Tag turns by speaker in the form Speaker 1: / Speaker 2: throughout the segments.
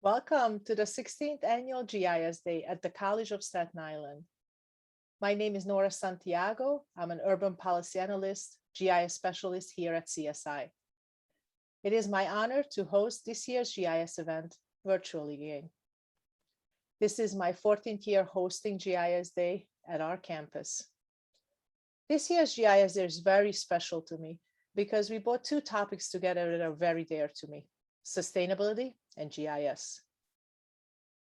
Speaker 1: Welcome to the 16th Annual GIS Day at the College of Staten Island. My name is Nora Santiago. I'm an urban policy analyst, GIS specialist here at CSI. It is my honor to host this year's GIS event virtually again. This is my 14th year hosting GIS Day at our campus. This year's GIS Day is very special to me because we brought two topics together that are very dear to me: sustainability and GIS.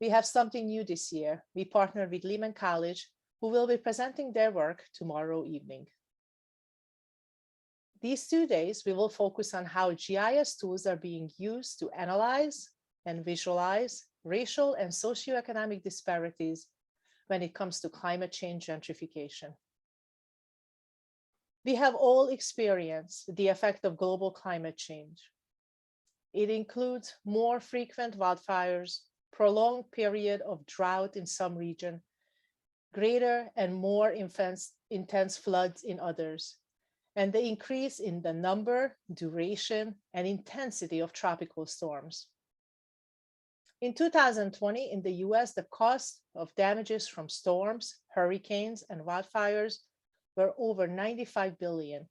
Speaker 1: We have something new this year. We partnered with Lehman College, who will be presenting their work tomorrow evening. These 2 days, we will focus on how GIS tools are being used to analyze and visualize racial and socioeconomic disparities when it comes to climate change gentrification. We have all experienced the effect of global climate change. It includes more frequent wildfires, prolonged period of drought in some regions, greater and more intense floods in others, and the increase in the number, duration, and intensity of tropical storms. In 2020, in the US, the cost of damages from storms, hurricanes, and wildfires were over $95 billion.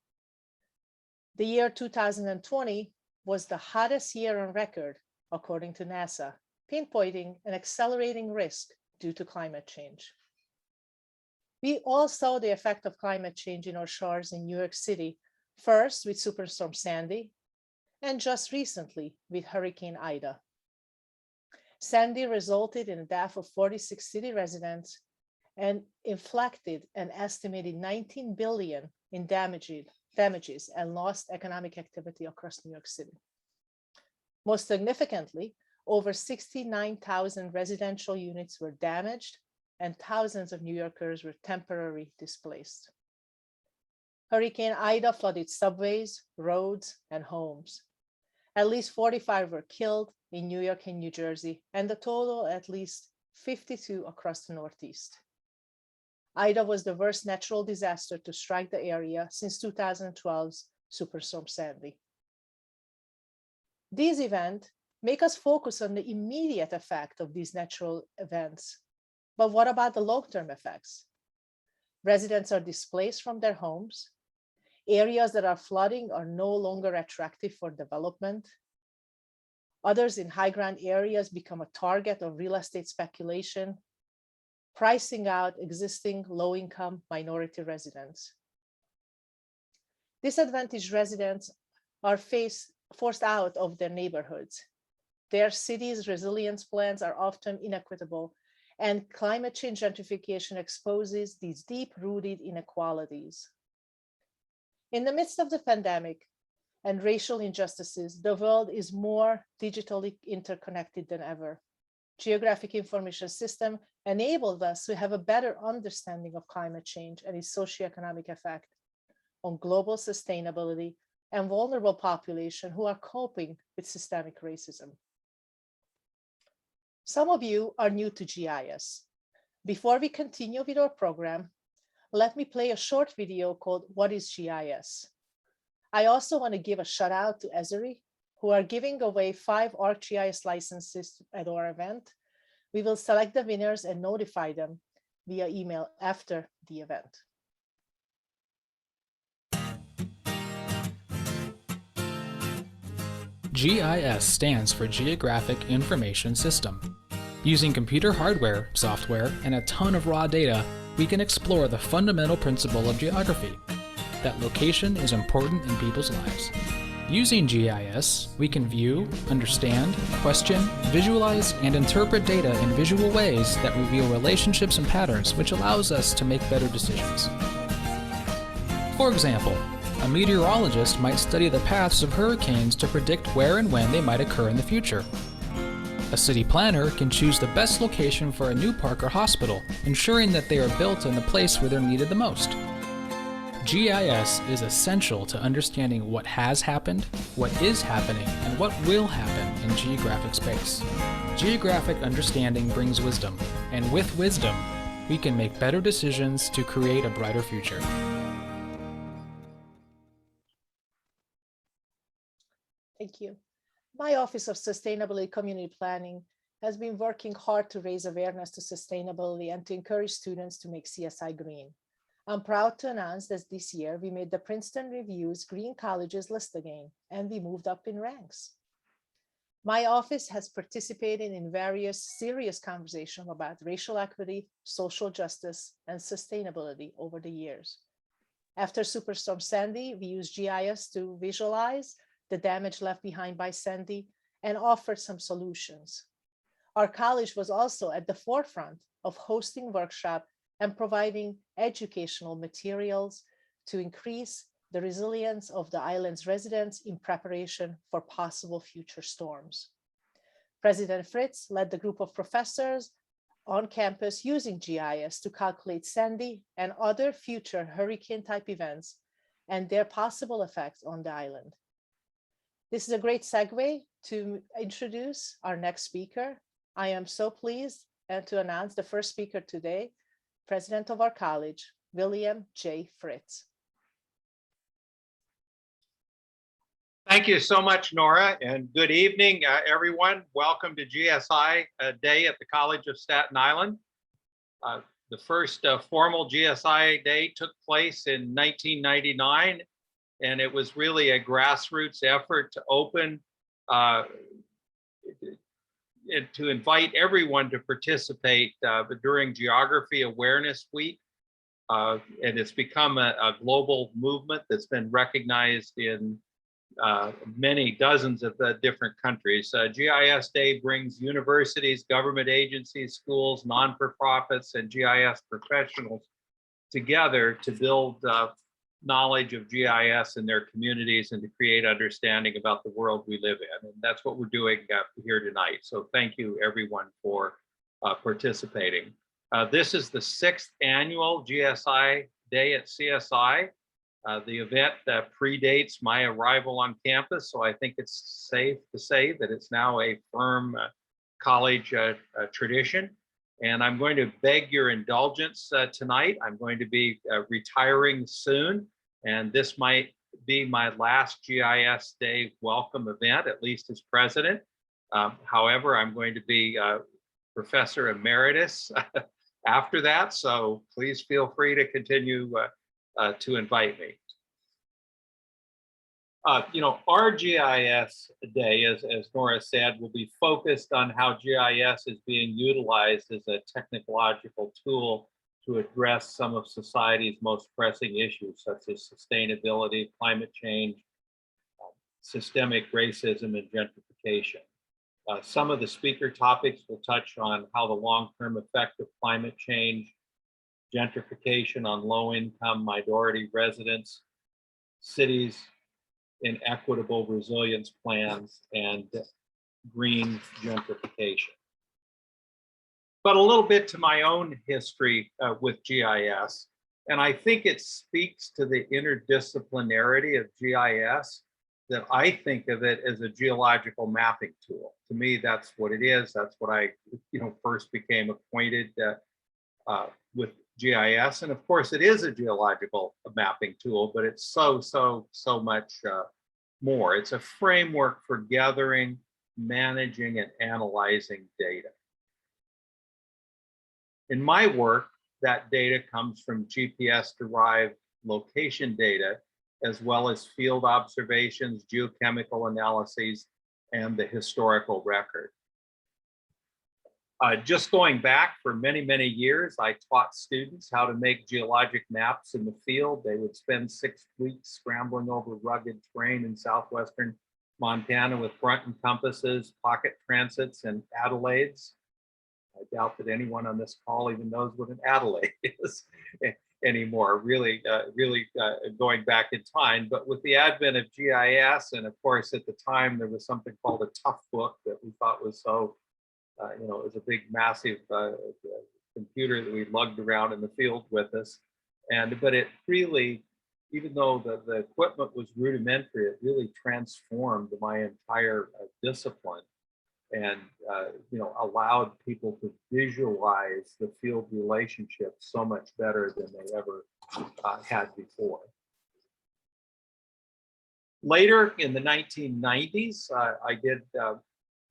Speaker 1: The year 2020 was the hottest year on record, according to NASA, pinpointing an accelerating risk due to climate change. We all saw the effect of climate change in our shores in New York City, first with Superstorm Sandy, and just recently with Hurricane Ida. Sandy resulted in the death of 46 city residents and inflicted an estimated $19 billion in damages and lost economic activity across New York City. Most significantly, over 69,000 residential units were damaged and thousands of New Yorkers were temporarily displaced. Hurricane Ida flooded subways, roads, and homes. At least 45 were killed in New York and New Jersey, and the total at least 52 across the Northeast. Ida was the worst natural disaster to strike the area since 2012's Superstorm Sandy. These events make us focus on the immediate effect of these natural events. But what about the long-term effects? Residents are displaced from their homes. Areas that are flooding are no longer attractive for development. Others in high-ground areas become a target of real estate speculation, pricing out existing low-income minority residents. Disadvantaged residents are forced out of their neighborhoods. Their cities' resilience plans are often inequitable, and climate change gentrification exposes these deep-rooted inequalities. In the midst of the pandemic and racial injustices, the world is more digitally interconnected than ever. Geographic Information System enabled us to have a better understanding of climate change and its socioeconomic effect on global sustainability and vulnerable population who are coping with systemic racism. Some of you are new to GIS. Before we continue with our program, let me play a short video called What is GIS? I also want to give a shout out to Esri, who are giving away 5 ArcGIS licenses at our event. We will select the winners and notify them via email after the event.
Speaker 2: GIS stands for Geographic Information System. Using computer hardware, software, and a ton of raw data, we can explore the fundamental principle of geography, that location is important in people's lives. Using GIS, we can view, understand, question, visualize, and interpret data in visual ways that reveal relationships and patterns, which allows us to make better decisions. For example, a meteorologist might study the paths of hurricanes to predict where and when they might occur in the future. A city planner can choose the best location for a new park or hospital, ensuring that they are built in the place where they're needed the most. GIS is essential to understanding what has happened, what is happening, and what will happen in geographic space. Geographic understanding brings wisdom, and with wisdom, we can make better decisions to create a brighter future.
Speaker 1: Thank you. My Office of Sustainability Community Planning has been working hard to raise awareness to sustainability and to encourage students to make CSI green. I'm proud to announce that this year we made the Princeton Review's Green Colleges list again, and we moved up in ranks. My office has participated in various serious conversations about racial equity, social justice, and sustainability over the years. After Superstorm Sandy, we used GIS to visualize the damage left behind by Sandy and offered some solutions. Our college was also at the forefront of hosting workshops and providing educational materials to increase the resilience of the island's residents in preparation for possible future storms. President Fritz led the group of professors on campus using GIS to calculate Sandy and other future hurricane-type events and their possible effects on the island. This is a great segue to introduce our next speaker. I am so pleased to announce the first speaker today, President of our college, William J. Fritz.
Speaker 3: Thank you so much, Nora, and good evening, everyone. Welcome to GSI Day at the College of Staten Island. The first formal GSI Day took place in 1999, and it was really a grassroots effort to open to invite everyone to participate during Geography Awareness Week. And it's become a global movement that's been recognized in many dozens of different countries. GIS Day brings universities, government agencies, schools, non-for-profits, and GIS professionals together to build knowledge of GIS in their communities and to create understanding about the world we live in. And that's what we're doing here tonight. So thank you everyone for participating. This is the 6th annual GSI Day at CSI. The event predates my arrival on campus, so I think it's safe to say that it's now a firm college tradition. And I'm going to beg your indulgence tonight. I'm going to be retiring soon, and this might be my last GIS Day welcome event, at least as president. However, I'm going to be Professor Emeritus after that, so please feel free to continue to invite me. Our GIS Day, as Nora said, will be focused on how GIS is being utilized as a technological tool to address some of society's most pressing issues, such as sustainability, climate change, systemic racism, and gentrification. Some of the speaker topics will touch on how the long-term effect of climate change, gentrification on low-income minority residents, cities, inequitable resilience plans, and green gentrification. But a little bit to my own history with GIS, and I think it speaks to the interdisciplinarity of GIS, that I think of it as a geological mapping tool. To me, that's what it is. That's what I, first became acquainted with GIS. And of course, it is a geological mapping tool, but it's so much more. It's a framework for gathering, managing, and analyzing data. In my work, that data comes from GPS-derived location data, as well as field observations, geochemical analyses, and the historical record. Just going back for many, many years, I taught students how to make geologic maps in the field. They would spend 6 weeks scrambling over rugged terrain in southwestern Montana with front and compasses, pocket transits, and Adelaides. I doubt that anyone on this call even knows what an Adelaide is anymore, really going back in time. But with the advent of GIS, and of course at the time there was something called a tough book that we thought was so, it was a big, massive computer that we lugged around in the field with us. But it really, even though the equipment was rudimentary, it really transformed my entire discipline, and allowed people to visualize the field relationships so much better than they ever had before. Later in the 1990s, I did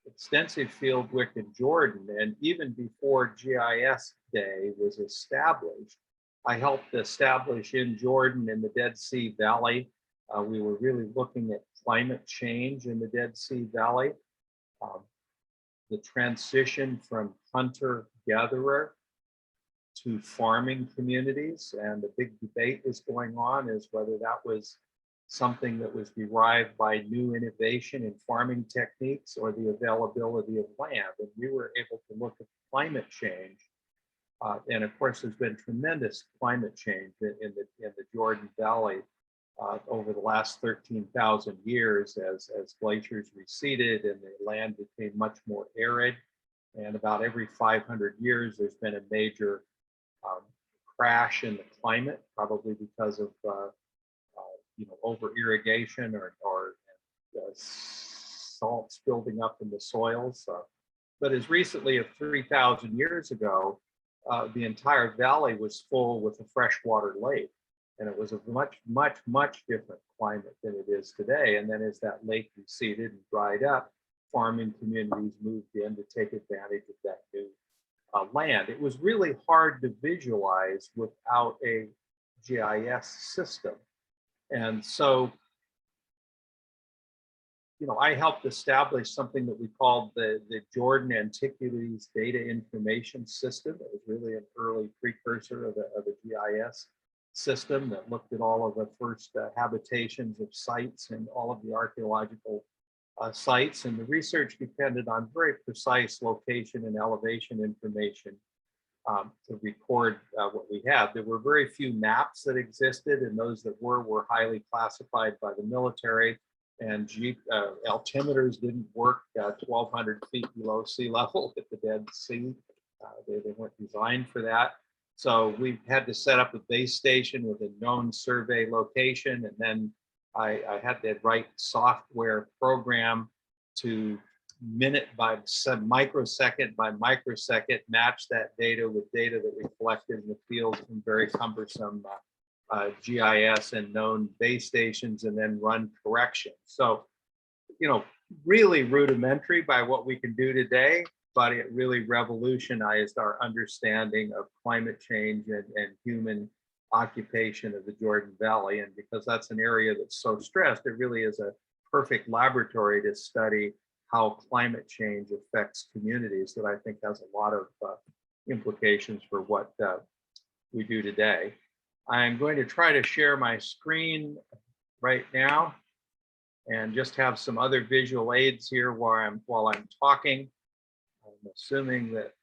Speaker 3: extensive field work in Jordan, and even before GIS Day was established, I helped establish in Jordan, in the Dead Sea Valley. We were really looking at climate change in the Dead Sea Valley. The transition from hunter-gatherer to farming communities, and the big debate was going on is whether that was something that was derived by new innovation in farming techniques or the availability of land. And we were able to look at climate change. And of course, there's been tremendous climate change in the Jordan Valley over the last 13,000 years as glaciers receded and the land became much more arid. And about every 500 years, there's been a major crash in the climate, probably because of over irrigation or salts building up in the soils. But as recently as 3,000 years ago, the entire valley was full with a freshwater lake. And it was a much different climate than it is today. And then as that lake receded and dried up, farming communities moved in to take advantage of that new land. It was really hard to visualize without a GIS system. And so, I helped establish something that we called the Jordan Antiquities Data Information System. It was really an early precursor of a GIS system that looked at all of the first habitations of sites and all of the archaeological sites. And the research depended on very precise location and elevation information to record what we had. There were very few maps that existed, and those that were highly classified by the military. And altimeters didn't work 1,200 feet below sea level at the Dead Sea. They weren't designed for that. So we had to set up a base station with a known survey location, and then I had to write software program to minute by microsecond by microsecond match that data with data that we collected in the field from very cumbersome GIS and known base stations, and then run corrections. So, really rudimentary by what we can do today, but it really revolutionized our understanding of climate change and human occupation of the Jordan Valley. And because that's an area that's so stressed, it really is a perfect laboratory to study how climate change affects communities, that I think has a lot of implications for what we do today. I'm going to try to share my screen right now. and just have some other visual aids here while I'm talking. I'm assuming that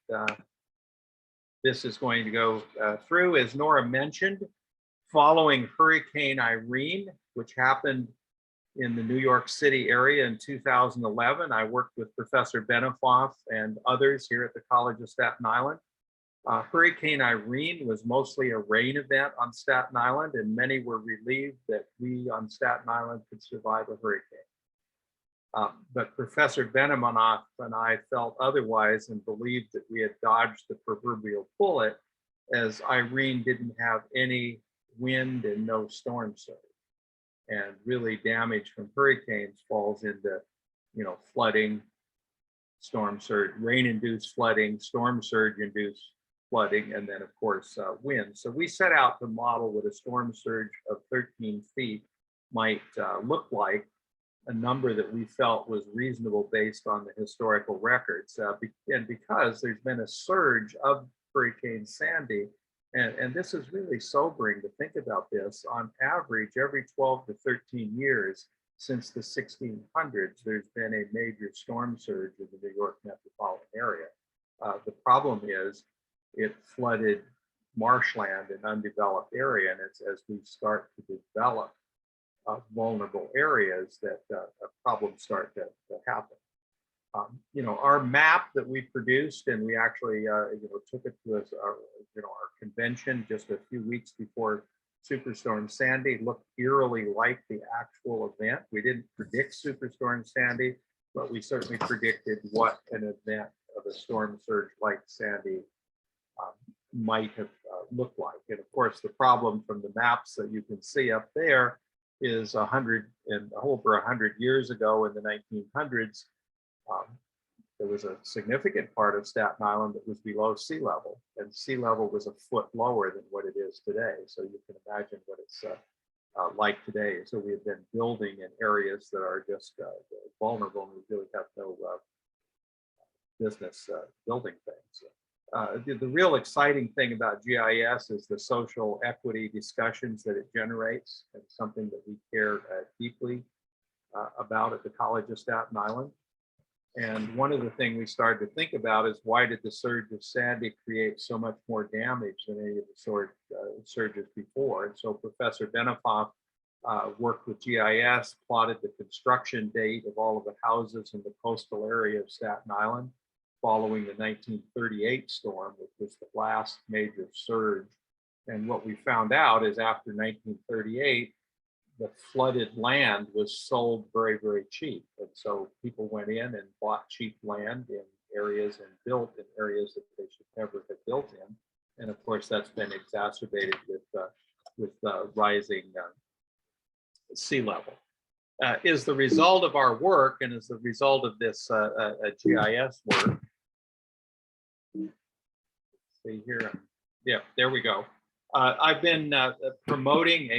Speaker 3: this is going to go through. As Nora mentioned, following Hurricane Irene, which happened in the New York City area in 2011, I worked with Professor Benefoff and others here at the College of Staten Island. Hurricane Irene was mostly a rain event on Staten Island, and many were relieved that we on Staten Island could survive a hurricane. But Professor Benemonoff and I felt otherwise and believed that we had dodged the proverbial bullet, as Irene didn't have any wind and no storm surge. And really damage from hurricanes falls into, you know, flooding, storm surge, rain-induced flooding, storm surge-induced flooding, and then of course wind. So we set out to model what a storm surge of 13 feet might look like, a number that we felt was reasonable based on the historical records. And because there's been a surge of Hurricane Sandy, and this is really sobering to think about this, on average, every 12 to 13 years since the 1600s, there's been a major storm surge in the New York metropolitan area. The problem is it flooded marshland and undeveloped area, and it's as we start to develop vulnerable areas that problems start to happen. You know, our map that we produced, and we actually took it to us, our convention just a few weeks before Superstorm Sandy, looked eerily like the actual event. We didn't predict Superstorm Sandy, but we certainly predicted what an event of a storm surge like Sandy might have looked like. And of course, the problem from the maps that you can see up there is over 100 years ago in the 1900s, there was a significant part of Staten Island that was below sea level, and sea level was a foot lower than what it is today. So you can imagine what it's like today. So we have been building in areas that are just vulnerable, and we really have no business building things. The real exciting thing about GIS is the social equity discussions that it generates, and something that we care deeply about at the College of Staten Island. And one of the things we started to think about is, why did the surge of Sandy create so much more damage than any of the surges before? And so Professor Benefoff worked with GIS, plotted the construction date of all of the houses in the coastal area of Staten Island following the 1938 storm, which was the last major surge. And what we found out is, after 1938, the flooded land was sold very, very cheap. And so people went in and bought cheap land in areas and built in areas that they should never have built in. And of course, that's been exacerbated with rising sea level. Is the result of our work, and as the result of this GIS work. See here, yeah, there we go. I've been promoting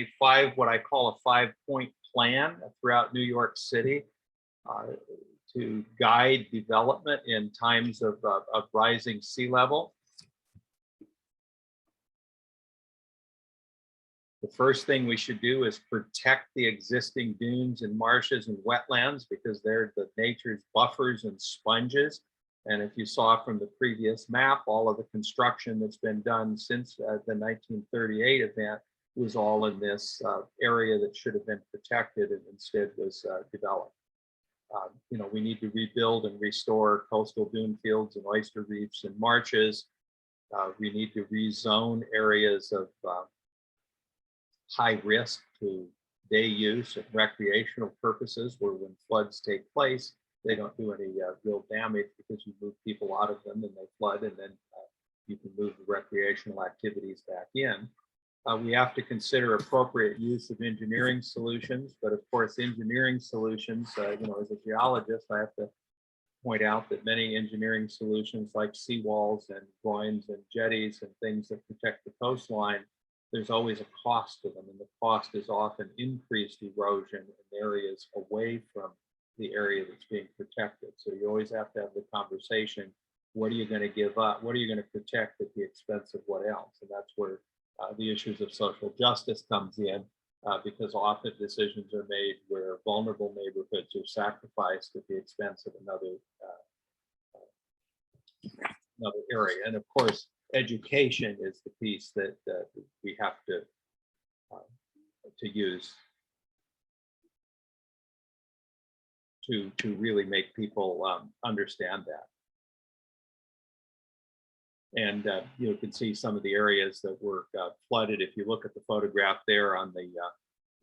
Speaker 3: what I call a 5-point plan throughout New York City to guide development in times of rising sea level. The first thing we should do is protect the existing dunes and marshes and wetlands, because they're the nature's buffers and sponges. And if you saw from the previous map, all of the construction that's been done since the 1938 event was all in this area that should have been protected and instead was developed. We need to rebuild and restore coastal dune fields and oyster reefs and marshes. We need to rezone areas of high risk to day use and recreational purposes, where when floods take place, they don't do any real damage, because you move people out of them and they flood, and then you can move the recreational activities back in. We have to consider appropriate use of engineering solutions, but of course, engineering solutions, as a geologist, I have to point out that many engineering solutions like seawalls and groins and jetties and things that protect the coastline, there's always a cost to them, and the cost is often increased erosion in areas away from the area that's being protected. So you always have to have the conversation, what are you going to give up? What are you going to protect at the expense of what else? And that's where the issues of social justice comes in. because often decisions are made where vulnerable neighborhoods are sacrificed at the expense of another area. And of course, education is the piece that we have to use to really make people understand that. And you can see some of the areas that were flooded. If you look at the photograph there on the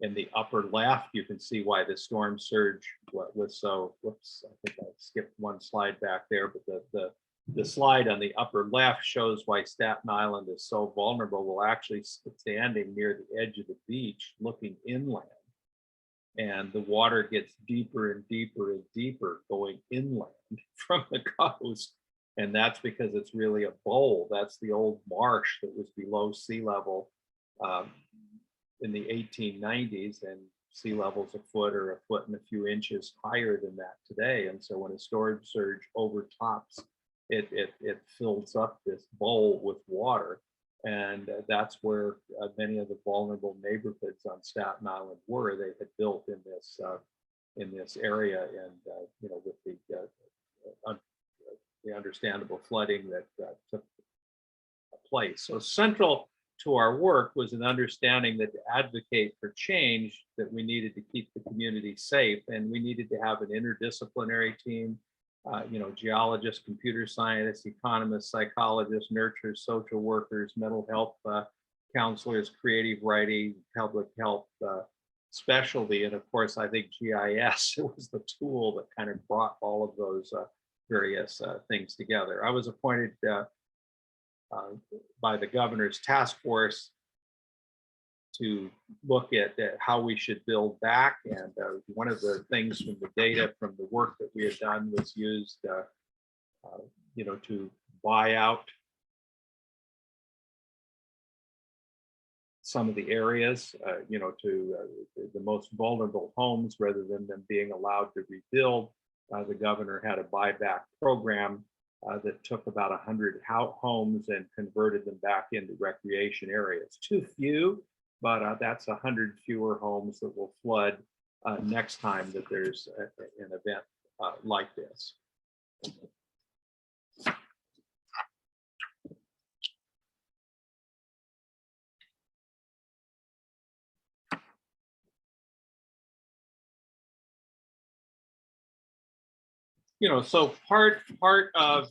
Speaker 3: in the upper left, you can see why the storm surge was so. Whoops, I think I skipped one slide back there, but the slide on the upper left shows why Staten Island is so vulnerable. We're actually standing near the edge of the beach, looking inland, and the water gets deeper and deeper and deeper going inland from the coast. And that's because it's really a bowl. That's the old marsh that was below sea level in the 1890s, and sea level's a foot or a foot and a few inches higher than that today. And so when a storm surge overtops, it fills up this bowl with water. And that's where many of the vulnerable neighborhoods on Staten Island were. They had built in this area, and you know, with the understandable flooding that took place. So central to our work was an understanding that to advocate for change, that we needed to keep the community safe, and we needed to have an interdisciplinary team, you know, geologists, computer scientists, economists, psychologists, nurturers, social workers, mental health counselors, creative writing, public health specialty. And of course, I think GIS was the tool that kind of brought all of those various things together. I was appointed by the governor's task force to look at how we should build back. And one of the things from the data from the work that we had done was used, you know, to buy out some of the areas, you know, to the most vulnerable homes rather than them being allowed to rebuild. The governor had a buyback program that took about 100 homes and converted them back into recreation areas. Too few, but that's 100 fewer homes that will flood next time that there's an event like this. You know, so part of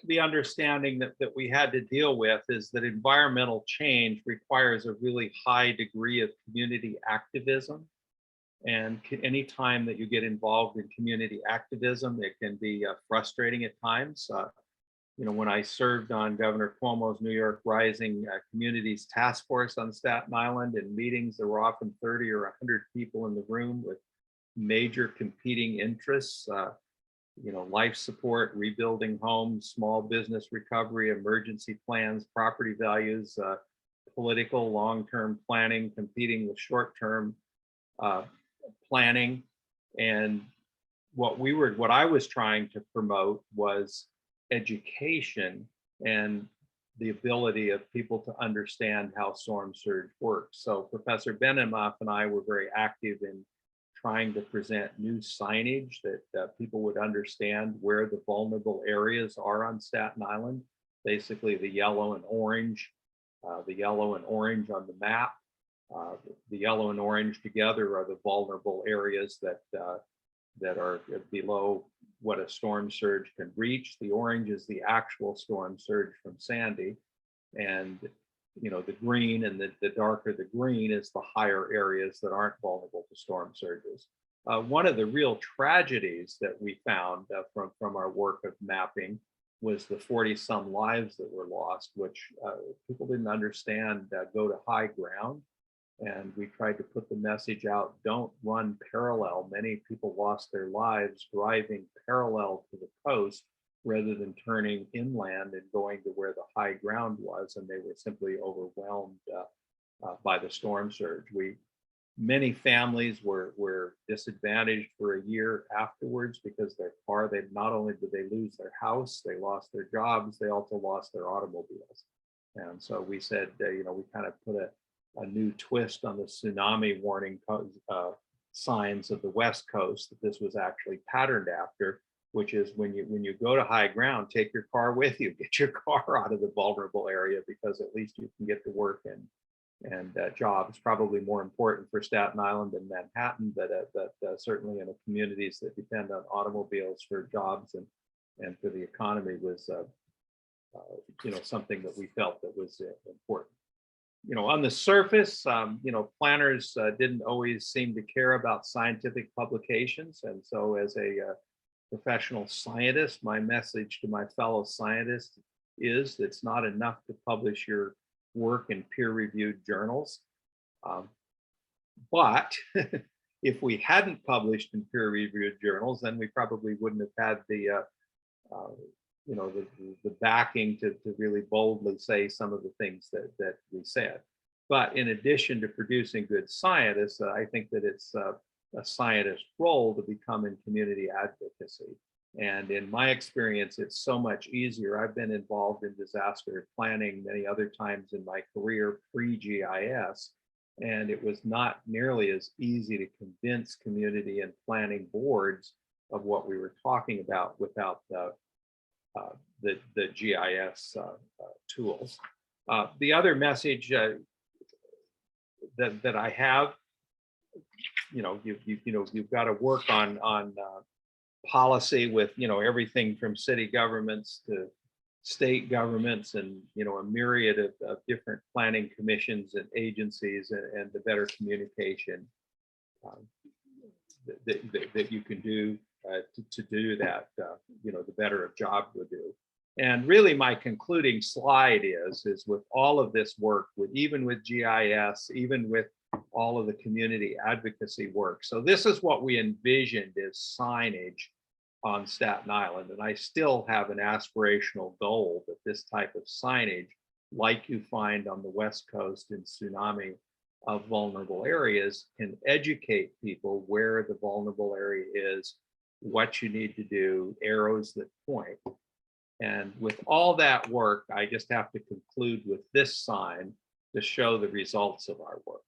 Speaker 3: the understanding that we had to deal with is that environmental change requires a really high degree of community activism. And any time that you get involved in community activism, it can be frustrating at times. You know, when I served on Governor Cuomo's New York Rising Communities Task Force on Staten Island, in meetings, there were often 30 or 100 people in the room with major competing interests, you know, life support, rebuilding homes, small business recovery, emergency plans, property values, political long-term planning, competing with short-term planning. And what I was trying to promote was education and the ability of people to understand how storm surge works. So Professor Benimoff and I were very active in trying to present new signage that people would understand where the vulnerable areas are on Staten Island. Basically the yellow and orange on the map. The yellow and orange together are the vulnerable areas that are below what a storm surge can reach. The orange is the actual storm surge from Sandy. And you know, the green and the darker the green is the higher areas that aren't vulnerable to storm surges. One of the real tragedies that we found from our work of mapping was the 40-some lives that were lost, which people didn't understand go to high ground. And we tried to put the message out, don't run parallel. Many people lost their lives driving parallel to the coast rather than turning inland and going to where the high ground was, and they were simply overwhelmed by the storm surge. Many families were disadvantaged for a year afterwards because they not only did they lose their house, they lost their jobs, they also lost their automobiles. And so we said, you know, we kind of put a new twist on the tsunami warning signs of the West Coast that this was actually patterned after, which is when you go to high ground, take your car with you, get your car out of the vulnerable area, because at least you can get to work and jobs. Probably more important for Staten Island than Manhattan, but certainly in the communities that depend on automobiles for jobs and for the economy was something that we felt that was important. On the surface, planners didn't always seem to care about scientific publications. And so as a professional scientist, my message to my fellow scientists is it's not enough to publish your work in peer-reviewed journals. But if we hadn't published in peer-reviewed journals, then we probably wouldn't have had the backing to really boldly say some of the things that we said. But in addition to producing good scientists, I think that it's a scientist's role to become in community advocacy. And in my experience, it's so much easier. I've been involved in disaster planning many other times in my career pre-GIS, and it was not nearly as easy to convince community and planning boards of what we were talking about without the GIS tools. The other message that I have, you've got to work on policy with everything from city governments to state governments and a myriad of different planning commissions and agencies and the better communication that you can do to do that, the better a job we'll do. And really my concluding slide is with all of this work, even with GIS, even with all of the community advocacy work. So this is what we envisioned as signage on Staten Island. And I still have an aspirational goal that this type of signage, like you find on the West Coast in tsunami of vulnerable areas, can educate people where the vulnerable area is, what you need to do, arrows that point. And with all that work, I just have to conclude with this sign to show the results of our work.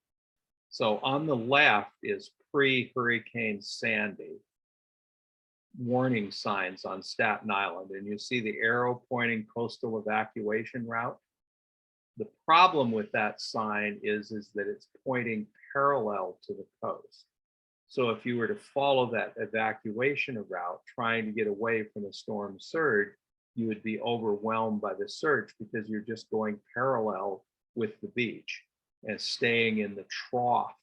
Speaker 3: So on the left is pre-Hurricane Sandy warning signs on Staten Island, and you see the arrow pointing coastal evacuation route. The problem with that sign is that it's pointing parallel to the coast. So if you were to follow that evacuation route, trying to get away from the storm surge, you would be overwhelmed by the surge because you're just going parallel with the beach and staying in the trough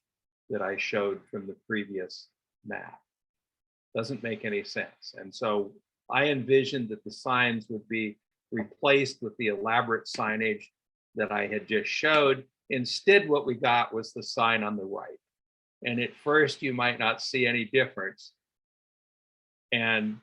Speaker 3: that I showed from the previous map. Doesn't make any sense. And so I envisioned that the signs would be replaced with the elaborate signage that I had just showed. Instead, what we got was the sign on the right. And at first you might not see any difference. And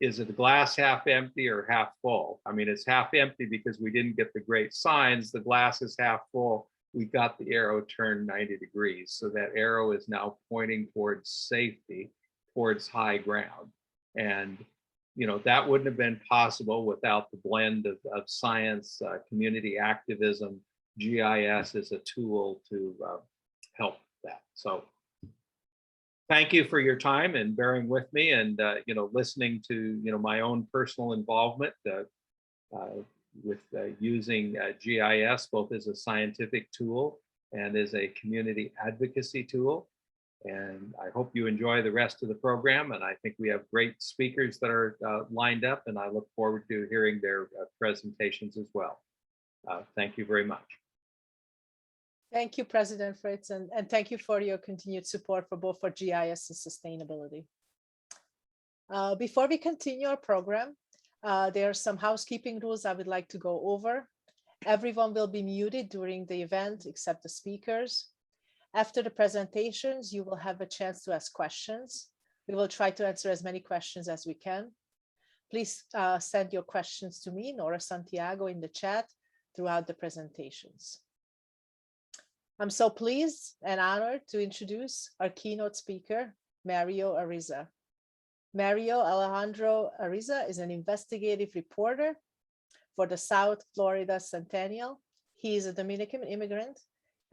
Speaker 3: is it the glass half empty or half full? I mean, it's half empty because we didn't get the great signs. The glass is half full. We got the arrow turned 90 degrees. So that arrow is now pointing towards safety, towards high ground. And that wouldn't have been possible without the blend of science, community activism, GIS as a tool to help that. So thank you for your time and bearing with me and listening to my own personal involvement with using GIS both as a scientific tool and as a community advocacy tool. And I hope you enjoy the rest of the program. And I think we have great speakers that are lined up, and I look forward to hearing their presentations as well. Thank you very much.
Speaker 1: Thank you, President Fritz, and thank you for your continued support for both for GIS and sustainability. Before we continue our program, there are some housekeeping rules I would like to go over. Everyone will be muted during the event except the speakers. After the presentations, you will have a chance to ask questions. We will try to answer as many questions as we can. Please send your questions to me, Nora Santiago, in the chat throughout the presentations. I'm so pleased and honored to introduce our keynote speaker, Mario Ariza. Mario Alejandro Ariza is an investigative reporter for the South Florida Centennial. He is a Dominican immigrant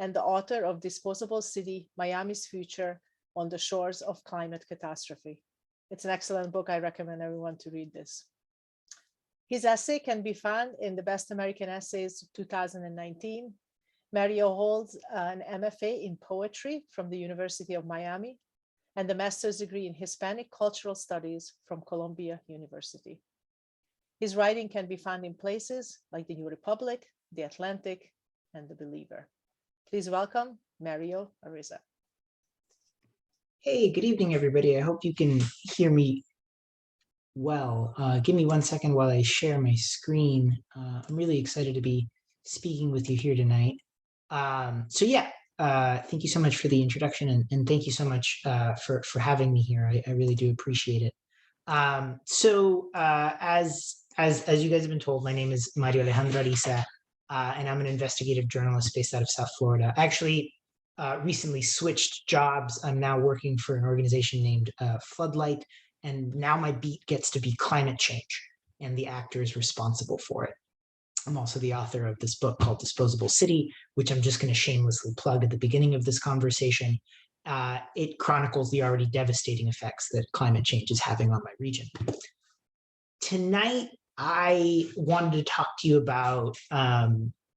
Speaker 1: and the author of Disposable City, Miami's Future on the Shores of Climate Catastrophe. It's an excellent book. I recommend everyone to read this. His essay can be found in the Best American Essays 2019. Mario holds an MFA in poetry from the University of Miami and a master's degree in Hispanic Cultural Studies from Columbia University. His writing can be found in places like the New Republic, the Atlantic, and the Believer. Please welcome Mario Ariza.
Speaker 4: Hey, good evening, everybody. I hope you can hear me well. Give me 1 second while I share my screen. I'm really excited to be speaking with you here tonight. Thank you so much for the introduction, and thank you so much for having me here. I really do appreciate it. As you guys have been told, my name is Mario Alejandra Ariza, and I'm an investigative journalist based out of South Florida. Actually, recently switched jobs. I'm now working for an organization named Floodlight, and now my beat gets to be climate change and the actors responsible for it. I'm also the author of this book called Disposable City, which I'm just going to shamelessly plug at the beginning of this conversation. It chronicles the already devastating effects that climate change is having on my region. Tonight, I wanted to talk to you about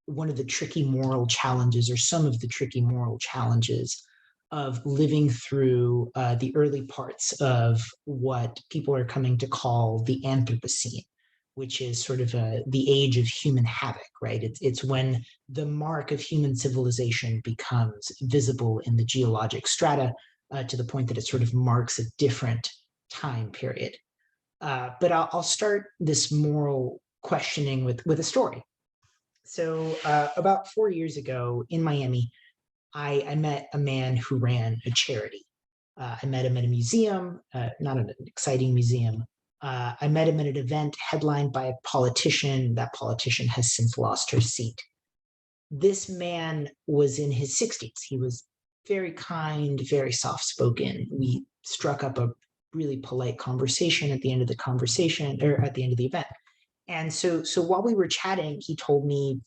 Speaker 4: one of the tricky moral challenges, or some of the tricky moral challenges, of living through the early parts of what people are coming to call the Anthropocene, which is sort of the age of human havoc, right? It's when the mark of human civilization becomes visible in the geologic strata to the point that it sort of marks a different time period. But I'll start this moral questioning with a story. So about 4 years ago in Miami, I met a man who ran a charity. I met him at a museum, not an exciting museum. I met him at an event headlined by a politician. That politician has since lost her seat. This man was in his 60s. He was very kind, very soft-spoken. We struck up a really polite conversation at the end of the conversation, or at the end of the event. And so while we were chatting, he told me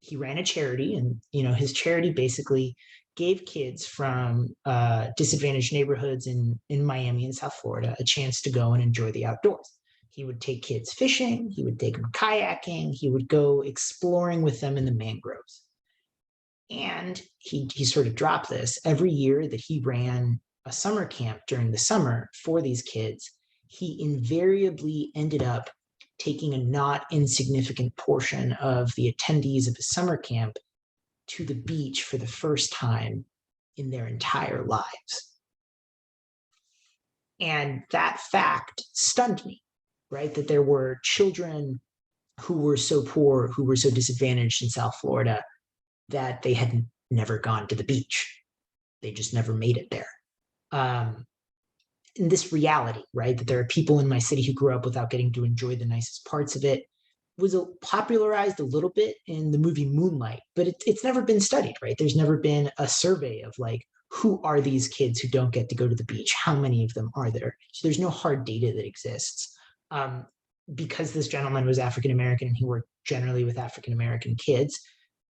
Speaker 4: he ran a charity, and his charity basically gave kids from disadvantaged neighborhoods in Miami and South Florida a chance to go and enjoy the outdoors. He would take kids fishing, he would take them kayaking, he would go exploring with them in the mangroves. And he sort of dropped this. Every year that he ran a summer camp during the summer for these kids, he invariably ended up taking a not insignificant portion of the attendees of his summer camp to the beach for the first time in their entire lives. And that fact stunned me, right? That there were children who were so poor, who were so disadvantaged in South Florida, that they had never gone to the beach. They just never made it there. In this reality, right, that there are people in my city who grew up without getting to enjoy the nicest parts of it, was popularized a little bit in the movie Moonlight, but it's never been studied, right? There's never been a survey of like, who are these kids who don't get to go to the beach? How many of them are there? So there's no hard data that exists. Because this gentleman was African-American and he worked generally with African-American kids,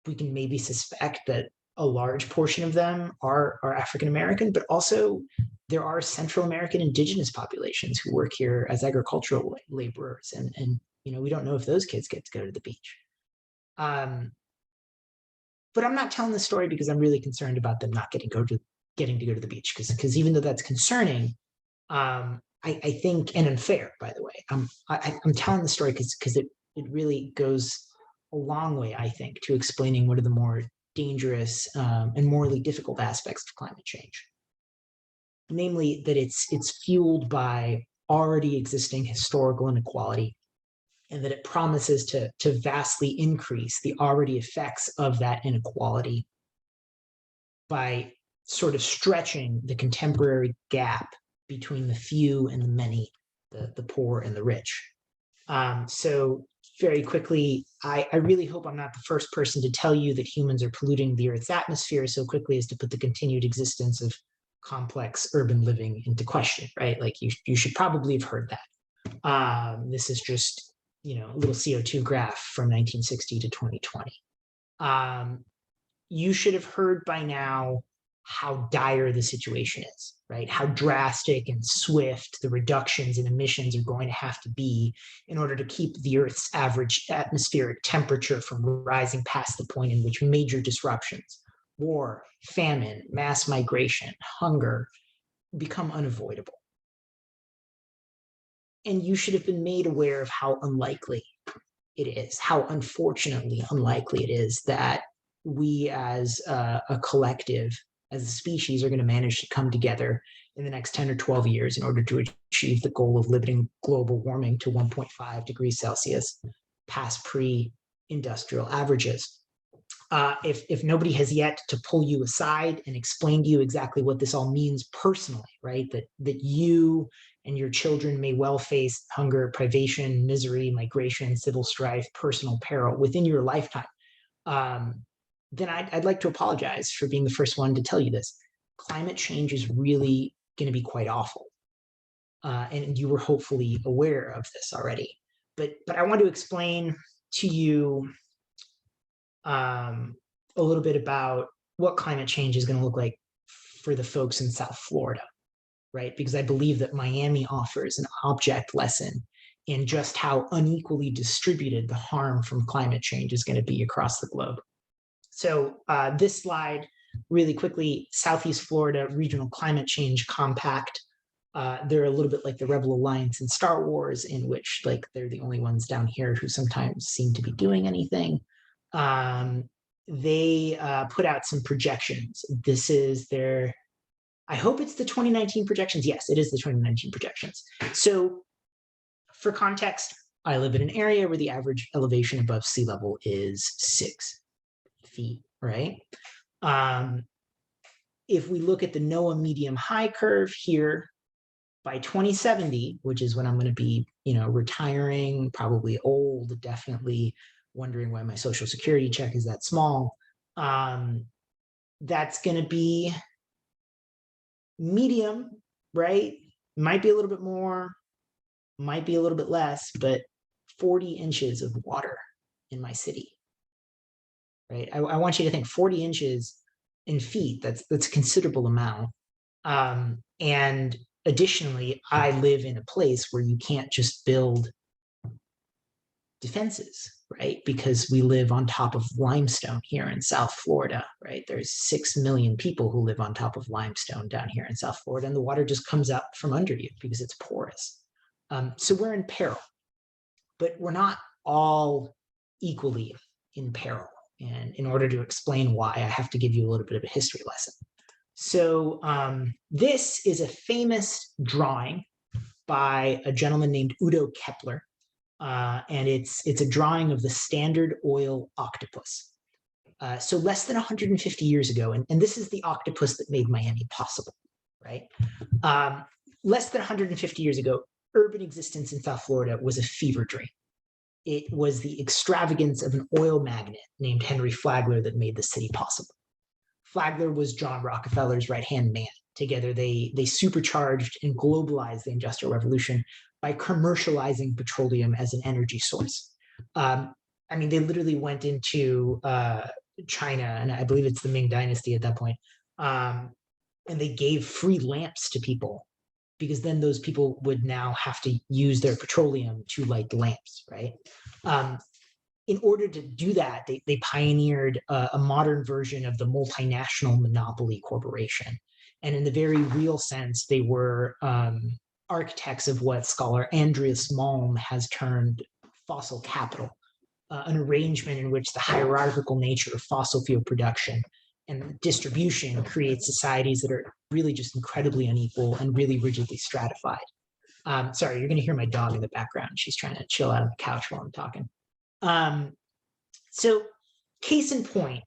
Speaker 4: we can maybe suspect that a large portion of them are African-American, but also there are Central American indigenous populations who work here as agricultural laborers. And we don't know if those kids get to go to the beach. But I'm not telling this story because I'm really concerned about them not getting to go to the beach. Because even though that's concerning, I think, and unfair, by the way, I'm telling the story because it really goes a long way, I think, to explaining what are the more dangerous and morally difficult aspects of climate change. Namely, that it's fueled by already existing historical inequality, and that it promises to vastly increase the already effects of that inequality by sort of stretching the contemporary gap between the few and the many, the poor and the rich. So very quickly, I really hope I'm not the first person to tell you that humans are polluting the Earth's atmosphere so quickly as to put the continued existence of complex urban living into question, right? Like you should probably have heard that. This is just, a little CO2 graph from 1960 to 2020. you should have heard by now how dire the situation is, right? How drastic and swift the reductions in emissions are going to have to be in order to keep the Earth's average atmospheric temperature from rising past the point in which major disruptions, war, famine, mass migration, hunger become unavoidable. And you should have been made aware of how unlikely it is, how unfortunately unlikely it is that we as a collective, as a species, are going to manage to come together in the next 10 or 12 years in order to achieve the goal of limiting global warming to 1.5 degrees Celsius past pre-industrial averages. If nobody has yet to pull you aside and explain to you exactly what this all means personally, right? That you and your children may well face hunger, privation, misery, migration, civil strife, personal peril within your lifetime, then I'd like to apologize for being the first one to tell you this. Climate change is really going to be quite awful. And you were hopefully aware of this already. But I want to explain to you a little bit about what climate change is going to look like for the folks in South Florida, right? Because I believe that Miami offers an object lesson in just how unequally distributed the harm from climate change is going to be across the globe. So this slide, really quickly, Southeast Florida Regional Climate Change Compact. They're a little bit like the Rebel Alliance in Star Wars, in which like they're the only ones down here who sometimes seem to be doing anything. They put out some projections. This is their, I hope it's the 2019 projections. Yes, it is the 2019 projections. So for context, I live in an area where the average elevation above sea level is 6 feet, right? If we look at the NOAA medium high curve here, by 2070, which is when I'm going to be, retiring, probably old, definitely wondering why my Social Security check is that small, that's going to be medium, right? Might be a little bit more, might be a little bit less, but 40 inches of water in my city, right? I want you to think 40 inches in feet, that's a considerable amount. And additionally, I live in a place where you can't just build defenses, right? Because we live on top of limestone here in South Florida, right? There's 6 million people who live on top of limestone down here in South Florida, and the water just comes up from under you because it's porous. So we're in peril, but we're not all equally in peril. And in order to explain why, I have to give you a little bit of a history lesson. So this is a famous drawing by a gentleman named Udo Kepler. And it's a drawing of the Standard Oil octopus. So less than 150 years ago, and this is the octopus that made Miami possible, right? Less than 150 years ago, urban existence in South Florida was a fever dream. It was the extravagance of an oil magnate named Henry Flagler that made the city possible. Flagler was John Rockefeller's right-hand man. Together, they supercharged and globalized the Industrial Revolution by commercializing petroleum as an energy source. They literally went into China, and I believe it's the Ming Dynasty at that point, and they gave free lamps to people, because then those people would now have to use their petroleum to light the lamps, right? In order to do that, they pioneered a modern version of the multinational monopoly corporation. And in the very real sense, they were architects of what scholar Andreas Malm has termed fossil capital, an arrangement in which the hierarchical nature of fossil fuel production and distribution creates societies that are really just incredibly unequal and really rigidly stratified. Sorry, you're going to hear my dog in the background. She's trying to chill out on the couch while I'm talking. So case in point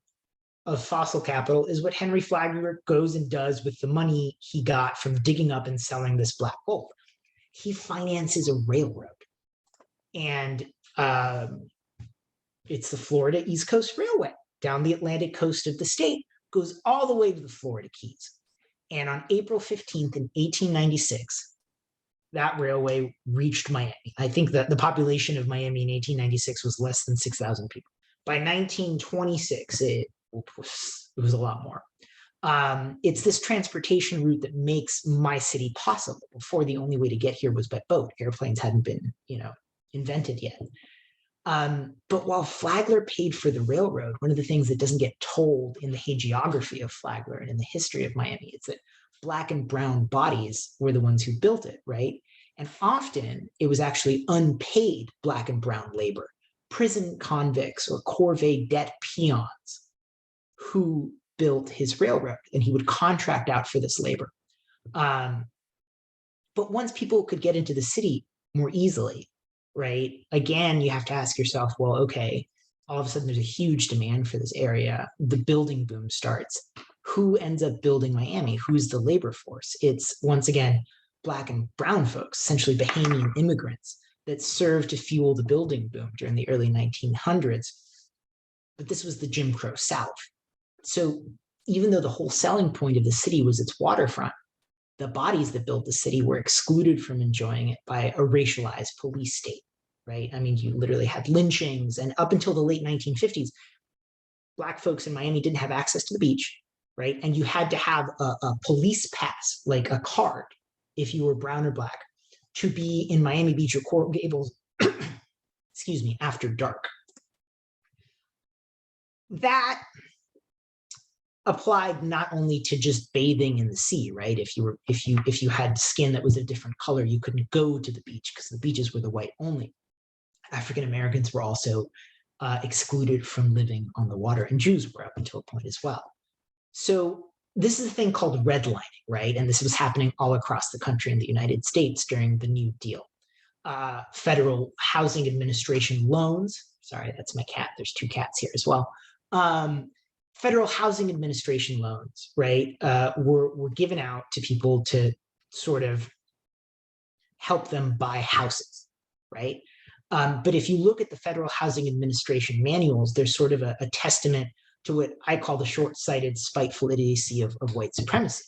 Speaker 4: of fossil capital is what Henry Flagler goes and does with the money he got from digging up and selling this black gold. He finances a railroad, and it's the Florida East Coast Railway down the Atlantic coast of the state, goes all the way to the Florida Keys. And on April 15th in 1896, that railway reached Miami. I think that the population of Miami in 1896 was less than 6,000 people. By 1926, it it was a lot more. It's this transportation route that makes my city possible. Before, the only way to get here was by boat. Airplanes hadn't been, invented yet. But while Flagler paid for the railroad, one of the things that doesn't get told in the hagiography of Flagler and in the history of Miami is that Black and brown bodies were the ones who built it, right? And often it was actually unpaid Black and brown labor, prison convicts or corvée debt peons who built his railroad, and he would contract out for this labor. But once people could get into the city more easily, right? Again, you have to ask yourself, well, okay, all of a sudden there's a huge demand for this area. The building boom starts. Who ends up building Miami? Who's the labor force? It's, once again, Black and brown folks, essentially Bahamian immigrants, that served to fuel the building boom during the early 1900s. But this was the Jim Crow South. So even though the whole selling point of the city was its waterfront, the bodies that built the city were excluded from enjoying it by a racialized police state, right? I mean, you literally had lynchings, and up until the late 1950s, Black folks in Miami didn't have access to the beach, right? And you had to have a police pass, like a card, if you were brown or Black, to be in Miami Beach or Coral Gables, excuse me, after dark. That applied not only to just bathing in the sea, right? If you had skin that was a different color, you couldn't go to the beach because the beaches were the white only. African Americans were also excluded from living on the water, and Jews were up until a point as well. So this is a thing called redlining, right? And this was happening all across the country in the United States during the New Deal. Federal Housing Administration loans, sorry, that's my cat, there's two cats here as well. Federal Housing Administration loans, right, were given out to people to sort of help them buy houses, right? But if you look at the Federal Housing Administration manuals, there's sort of a testament to what I call the short-sighted, spiteful idiocy of white supremacy,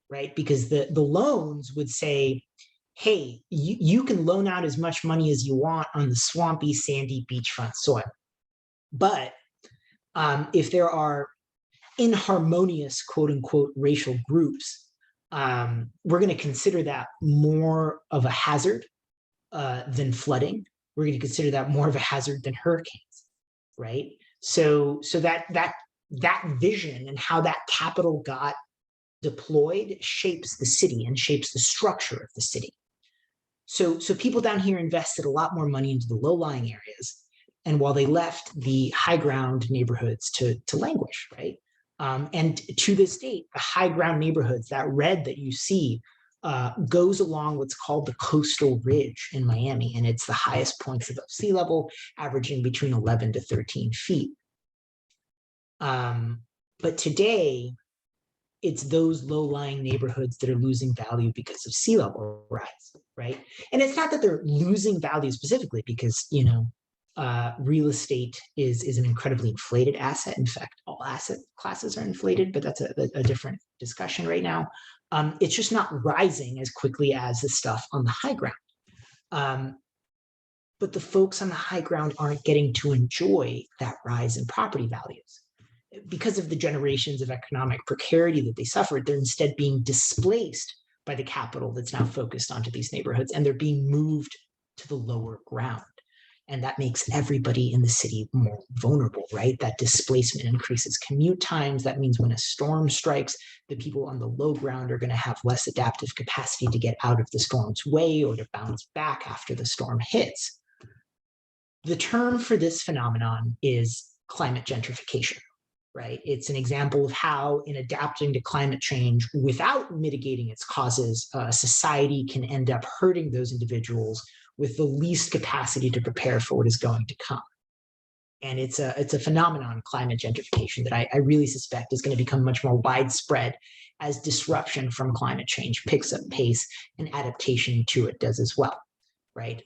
Speaker 4: right? Because the loans would say, hey, you can loan out as much money as you want on the swampy, sandy beachfront soil. But if there are inharmonious, quote unquote, racial groups, we're going to consider that more of a hazard than flooding. We're going to consider that more of a hazard than hurricanes, right? So that vision and how that capital got deployed shapes the city and shapes the structure of the city. So people down here invested a lot more money into the low-lying areas, and while they left the high ground neighborhoods to languish, right? And to this date, the high ground neighborhoods, that red that you see, goes along what's called the coastal ridge in Miami, and it's the highest points above sea level, averaging between 11 to 13 feet. But today, it's those low-lying neighborhoods that are losing value because of sea level rise, right? And it's not that they're losing value specifically because, real estate is an incredibly inflated asset. In fact, all asset classes are inflated, but that's a different discussion right now. It's just not rising as quickly as the stuff on the high ground. But the folks on the high ground aren't getting to enjoy that rise in property values. Because of the generations of economic precarity that they suffered, they're instead being displaced by the capital that's now focused onto these neighborhoods, and they're being moved to the lower ground. And that makes everybody in the city more vulnerable, right? That displacement increases commute times. That means when a storm strikes, the people on the low ground are going to have less adaptive capacity to get out of the storm's way or to bounce back after the storm hits. The term for this phenomenon is climate gentrification, right? It's an example of how, in adapting to climate change without mitigating its causes, society can end up hurting those individuals with the least capacity to prepare for what is going to come. And it's a phenomenon, climate gentrification, that I really suspect is going to become much more widespread as disruption from climate change picks up pace and adaptation to it does as well, right?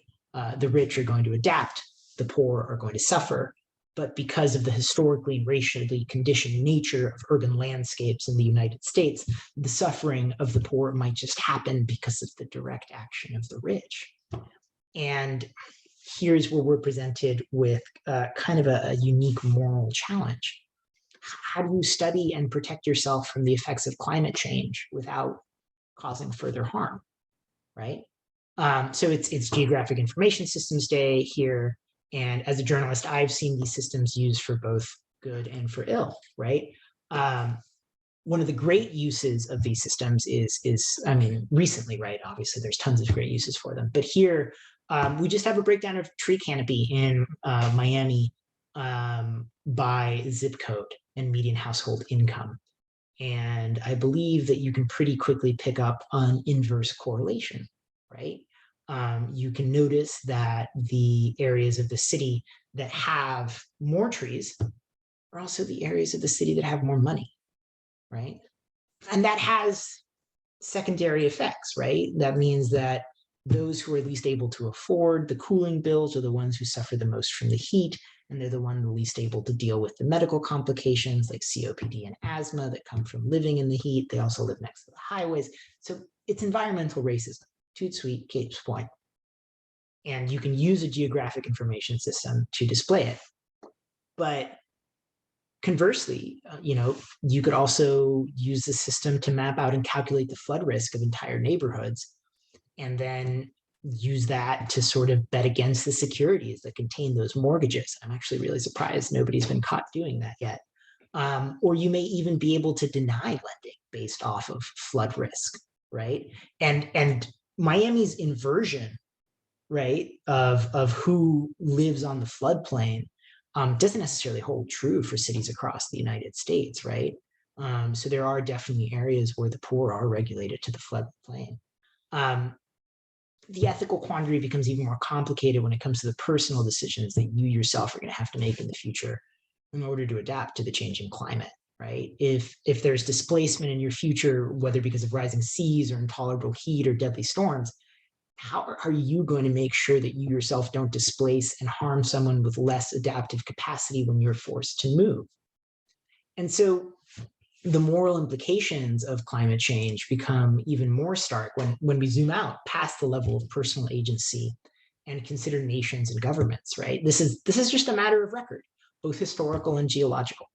Speaker 4: The rich are going to adapt, the poor are going to suffer, but because of the historically and racially conditioned nature of urban landscapes in the United States, the suffering of the poor might just happen because of the direct action of the rich. And here's where we're presented with kind of a unique moral challenge. how do you study and protect yourself from the effects of climate change without causing further harm, right? So it's Geographic Information Systems Day here. And as a journalist, I've seen these systems used for both good and for ill, right? One of the great uses of these systems is, I mean, recently, right? Obviously, there's tons of great uses for them. But here, we just have a breakdown of tree canopy in Miami by zip code and median household income. And I believe that you can pretty quickly pick up an inverse correlation, right? You can notice that the areas of the city that have more trees are also the areas of the city that have more money, right? And that has secondary effects, right? That means that those who are least able to afford the cooling bills are the ones who suffer the most from the heat, and they're the ones least able to deal with the medical complications like COPD and asthma that come from living in the heat. They also live next to the highways. So it's environmental racism, toot sweet, Kate's point. And you can use a geographic information system to display it. But conversely, you could also use the system to map out and calculate the flood risk of entire neighborhoods, and then use that to sort of bet against the securities that contain those mortgages. I'm actually really surprised nobody's been caught doing that yet. Or you may even be able to deny lending based off of flood risk, right? And Miami's inversion, right, of who lives on the floodplain doesn't necessarily hold true for cities across the United States, right? So there are definitely areas where the poor are regulated to the floodplain. The ethical quandary becomes even more complicated when it comes to the personal decisions that you yourself are going to have to make in the future in order to adapt to the changing climate, right? If there's displacement in your future, whether because of rising seas or intolerable heat or deadly storms, how are you going to make sure that you yourself don't displace and harm someone with less adaptive capacity when you're forced to move? And so the moral implications of climate change become even more stark when we zoom out past the level of personal agency and consider nations and governments, right? This is just a matter of record, both historical and geological.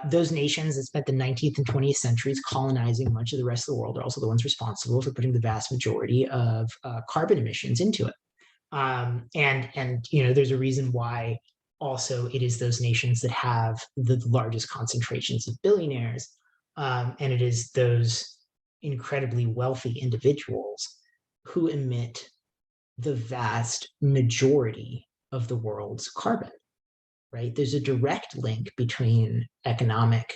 Speaker 4: Those nations that spent the 19th and 20th centuries colonizing much of the rest of the world are also the ones responsible for putting the vast majority of carbon emissions into it. And there's a reason why also it is those nations that have the largest concentrations of billionaires, and it is those incredibly wealthy individuals who emit the vast majority of the world's carbon. Right? There's a direct link between economic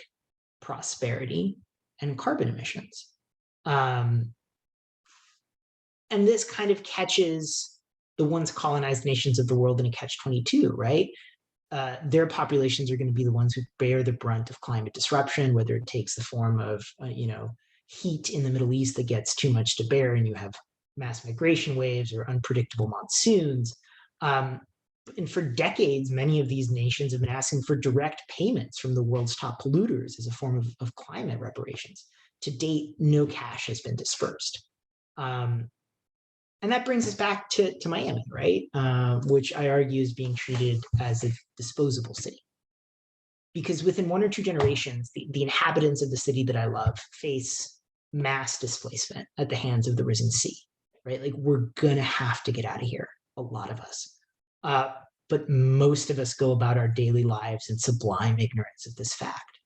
Speaker 4: prosperity and carbon emissions. And this kind of catches the once colonized nations of the world in a catch-22, right? Their populations are going to be the ones who bear the brunt of climate disruption, whether it takes the form of, heat in the Middle East that gets too much to bear and you have mass migration waves or unpredictable monsoons. And for decades, many of these nations have been asking for direct payments from the world's top polluters as a form of climate reparations. To date, no cash has been dispersed. And that brings us back to Miami, right? Which I argue is being treated as a disposable city. Because within 1 or 2 generations, the inhabitants of the city that I love face mass displacement at the hands of the risen sea, right? Like, we're gonna have to get out of here, a lot of us. But most of us go about our daily lives in sublime ignorance of this fact,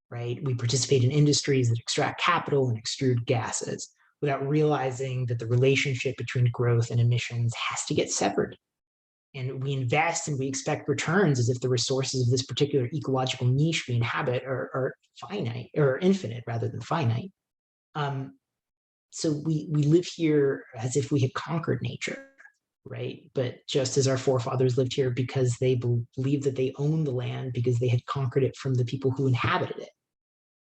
Speaker 4: right? We participate in industries that extract capital and extrude gases without realizing that the relationship between growth and emissions has to get severed. And we invest and we expect returns as if the resources of this particular ecological niche we inhabit are finite, or infinite rather than finite. So we live here as if we had conquered nature. Right? But just as our forefathers lived here because they believed that they owned the land because they had conquered it from the people who inhabited it.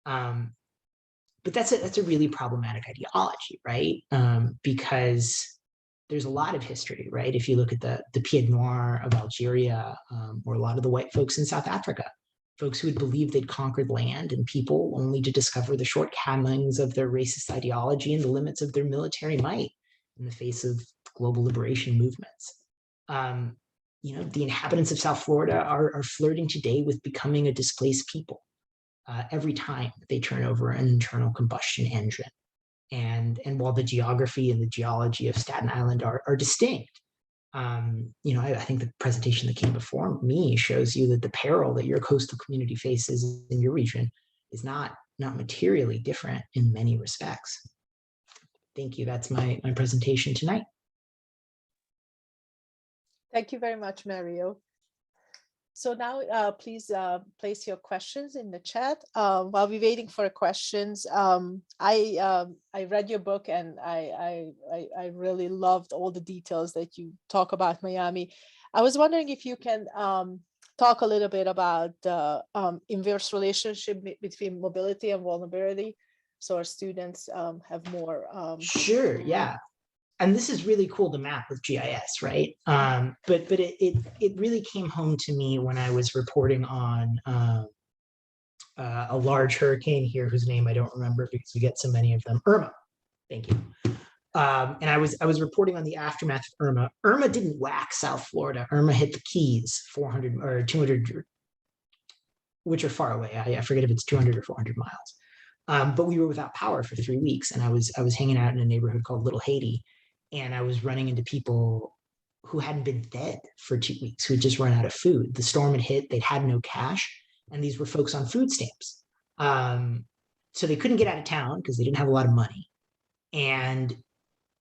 Speaker 4: But that's a really problematic ideology, right? Because there's a lot of history, right? If you look at the Pied Noir of Algeria, or a lot of the white folks in South Africa, folks who had believed they'd conquered land and people only to discover the shortcomings of their racist ideology and the limits of their military might in the face of global liberation movements. The inhabitants of South Florida are flirting today with becoming a displaced people. every time they turn over an internal combustion engine. And while the geography and the geology of Staten Island are distinct, I think the presentation that came before me shows you that the peril that your coastal community faces in your region is not materially different in many respects. Thank you. That's my presentation tonight.
Speaker 1: Thank you very much, Mario. So now please place your questions in the chat. While we're waiting for questions, I read your book and I really loved all the details that you talk about Miami. I was wondering if you can talk a little bit about the inverse relationship between mobility and vulnerability, so our students have more.
Speaker 4: Sure, yeah. And this is really cool to map with GIS, right? But it really came home to me when I was reporting on a large hurricane here, whose name I don't remember because we get so many of them. Irma, thank you. And I was reporting on the aftermath of Irma. Irma didn't whack South Florida. Irma hit the Keys, 400 or 200, which are far away. I forget if it's 200 or 400 miles. But we were without power for 3 weeks, and I was hanging out in a neighborhood called Little Haiti. And I was running into people who hadn't been fed for 2 weeks, who had just run out of food. The storm had hit, they'd had no cash, and these were folks on food stamps. So they couldn't get out of town because they didn't have a lot of money. And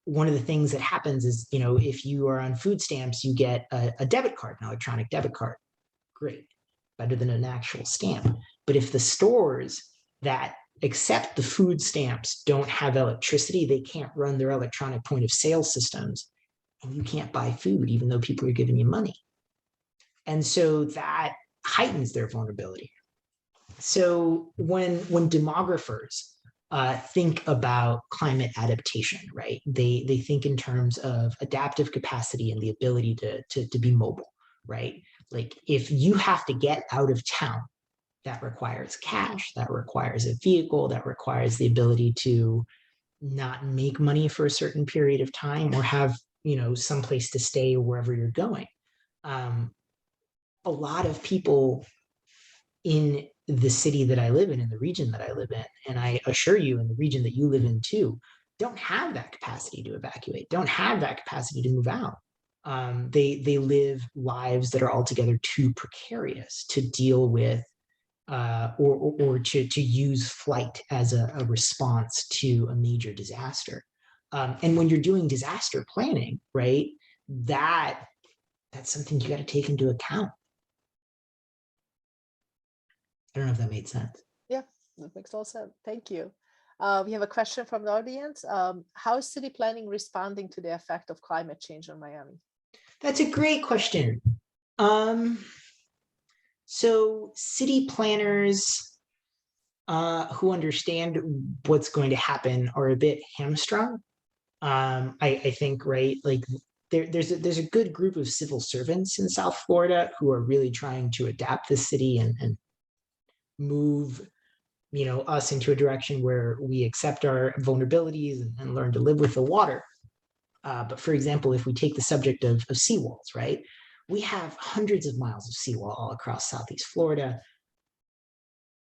Speaker 4: one of the things that happens is, if you are on food stamps, you get a debit card, an electronic debit card. Great, better than an actual stamp. But if the stores that except the food stamps don't have electricity, they can't run their electronic point of sale systems, and you can't buy food even though people are giving you money. And so that heightens their vulnerability. So when demographers think about climate adaptation, right, they think in terms of adaptive capacity and the ability to be mobile, right? Like if you have to get out of town, that requires cash, that requires a vehicle, that requires the ability to not make money for a certain period of time or have, some place to stay wherever you're going. A lot of people in the city that I live in the region that I live in, and I assure you in the region that you live in too, don't have that capacity to evacuate, don't have that capacity to move out. They live lives that are altogether too precarious to deal with or to use flight as a response to a major disaster. And when you're doing disaster planning, right, that's something you got to take into account. I don't know if that made sense.
Speaker 1: Yeah, that makes all sense. Thank you. We have a question from the audience. How is city planning responding to the effect of climate change on Miami?
Speaker 4: That's a great question. So city planners who understand what's going to happen are a bit hamstrung. I think, right, like there's a good group of civil servants in South Florida who are really trying to adapt the city and move, us into a direction where we accept our vulnerabilities and learn to live with the water. But for example, if we take the subject of seawalls, right? We have hundreds of miles of seawall all across Southeast Florida.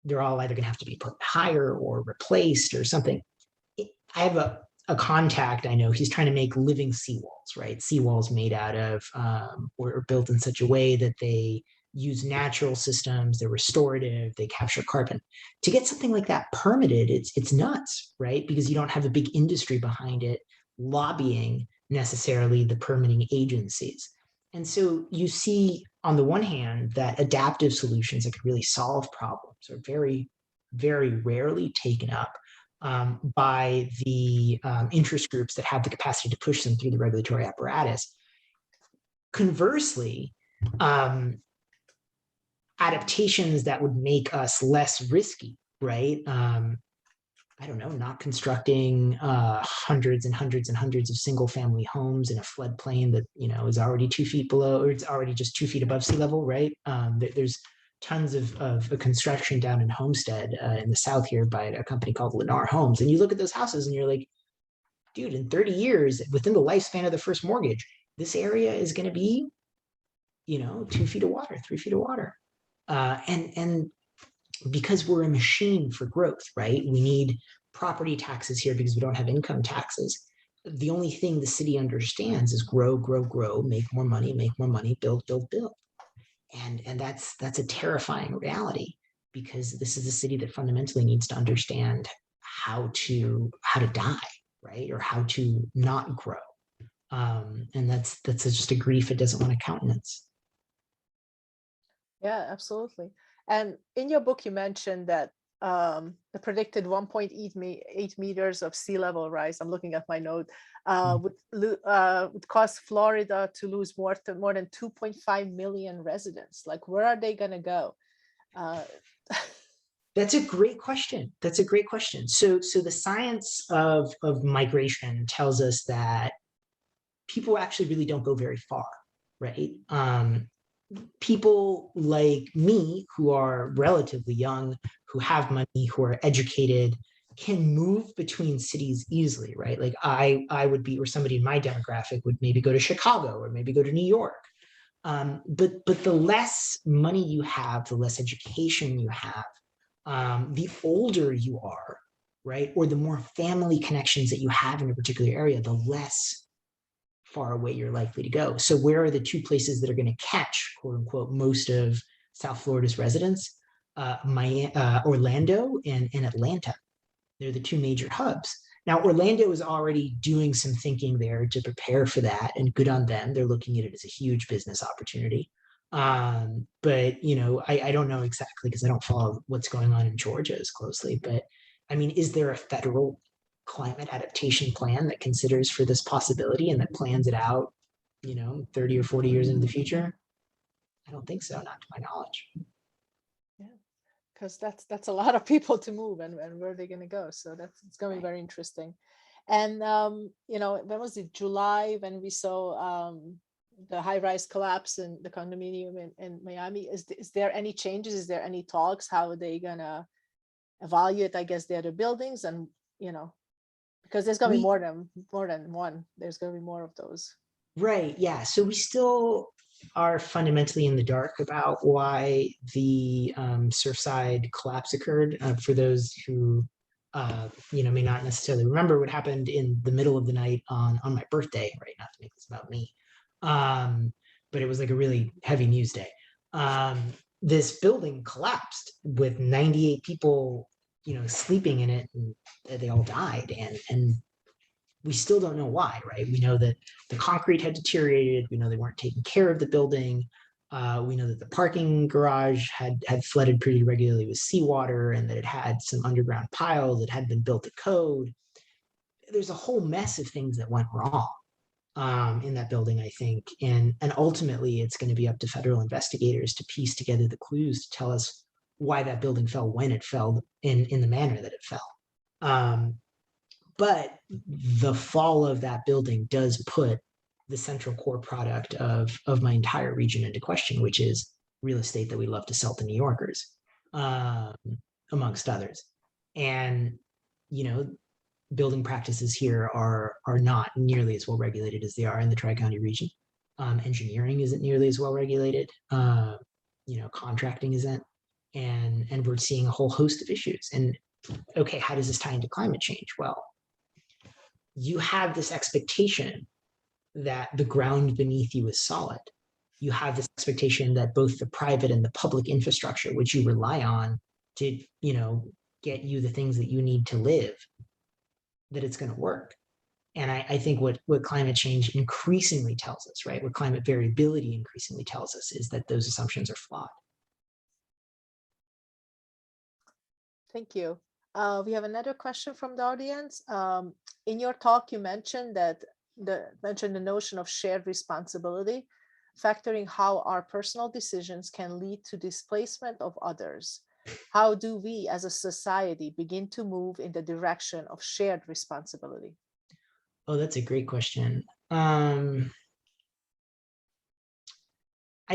Speaker 4: They're all either going to have to be put higher or replaced or something. I have a contact I know, he's trying to make living seawalls, right? Seawalls made out of or built in such a way that they use natural systems, they're restorative, they capture carbon. To get something like that permitted, it's nuts, right? Because you don't have a big industry behind it lobbying necessarily the permitting agencies. And so you see, on the one hand, that adaptive solutions that could really solve problems are very, very rarely taken up by the interest groups that have the capacity to push them through the regulatory apparatus. Conversely, adaptations that would make us less risky, right? I don't know, not constructing hundreds and hundreds and hundreds of single family homes in a floodplain that, is already 2 feet below, or it's already just 2 feet above sea level, right? There's tons of construction down in Homestead in the South here by a company called Lennar Homes. And you look at those houses and you're like, dude, in 30 years, within the lifespan of the first mortgage, this area is going to be, 2 feet of water, 3 feet of water. And because we're a machine for growth, right? We need property taxes here because we don't have income taxes. The only thing the city understands is grow, grow, grow, make more money, build, build, build. And that's a terrifying reality, because this is a city that fundamentally needs to understand how to die, right? Or how to not grow. And that's just a grief it doesn't want to countenance.
Speaker 1: Yeah, absolutely. And in your book, you mentioned that the predicted 1.8 meters of sea level rise, I'm looking at my note, would cause Florida to lose more than 2.5 million residents. Like, where are they going to go?
Speaker 4: That's a great question. That's a great question. So the science of migration tells us that people actually really don't go very far, right? People like me, who are relatively young, who have money, who are educated, can move between cities easily, right? Like I would be, or somebody in my demographic would maybe go to Chicago or maybe go to New York. But the less money you have, the less education you have, the older you are, right? Or the more family connections that you have in a particular area, the less far away you're likely to go. So where are the two places that are going to catch, quote unquote, most of South Florida's residents? Orlando and Atlanta. They're the two major hubs. Now, Orlando is already doing some thinking there to prepare for that, and good on them. They're looking at it as a huge business opportunity. But, you know, I don't know exactly, because I don't follow what's going on in Georgia as closely. But I mean, is there a federal climate adaptation plan that considers for this possibility and that plans it out, you know, 30 or 40 years into the future? I don't think so, not to my knowledge.
Speaker 1: Yeah, because that's a lot of people to move, and where are they going to go? So it's going to be very interesting. And you know, when was it? July, when we saw the high-rise collapse in the condominium in Miami. Is there any changes? Is there any talks? How are they gonna evaluate, I guess, the other buildings? And, you know, because there's going to be more than one. There's going to be more of those.
Speaker 4: Right. Yeah. So we still are fundamentally in the dark about why the Surfside collapse occurred. For those who, you know, may not necessarily remember, what happened in the middle of the night on my birthday, right? Not to make this about me, but it was like a really heavy news day. This building collapsed with 98 people, you know, sleeping in it, and they all died. And we still don't know why, right? We know that the concrete had deteriorated. We know they weren't taking care of the building. We know that the parking garage had flooded pretty regularly with seawater, and that it had some underground piles that had been built to code. There's a whole mess of things that went wrong in that building, I think. And ultimately, it's going to be up to federal investigators to piece together the clues to tell us why that building fell when it fell in the manner that it fell. But the fall of that building does put the central core product of my entire region into question, which is real estate that we love to sell to New Yorkers, amongst others. And, you know, building practices here are not nearly as well regulated as they are in the Tri-County region. Engineering isn't nearly as well regulated. You know, contracting isn't. And we're seeing a whole host of issues. And okay, how does this tie into climate change? Well, you have this expectation that the ground beneath you is solid. You have this expectation that both the private and the public infrastructure, which you rely on to, you know, get you the things that you need to live, that it's going to work. And I think what climate change increasingly tells us, right, what climate variability increasingly tells us, is that those assumptions are flawed.
Speaker 1: Thank you. We have another question from the audience. In your talk, you mentioned the notion of shared responsibility, factoring how our personal decisions can lead to displacement of others. How do we as a society begin to move in the direction of shared responsibility?
Speaker 4: Oh, that's a great question. I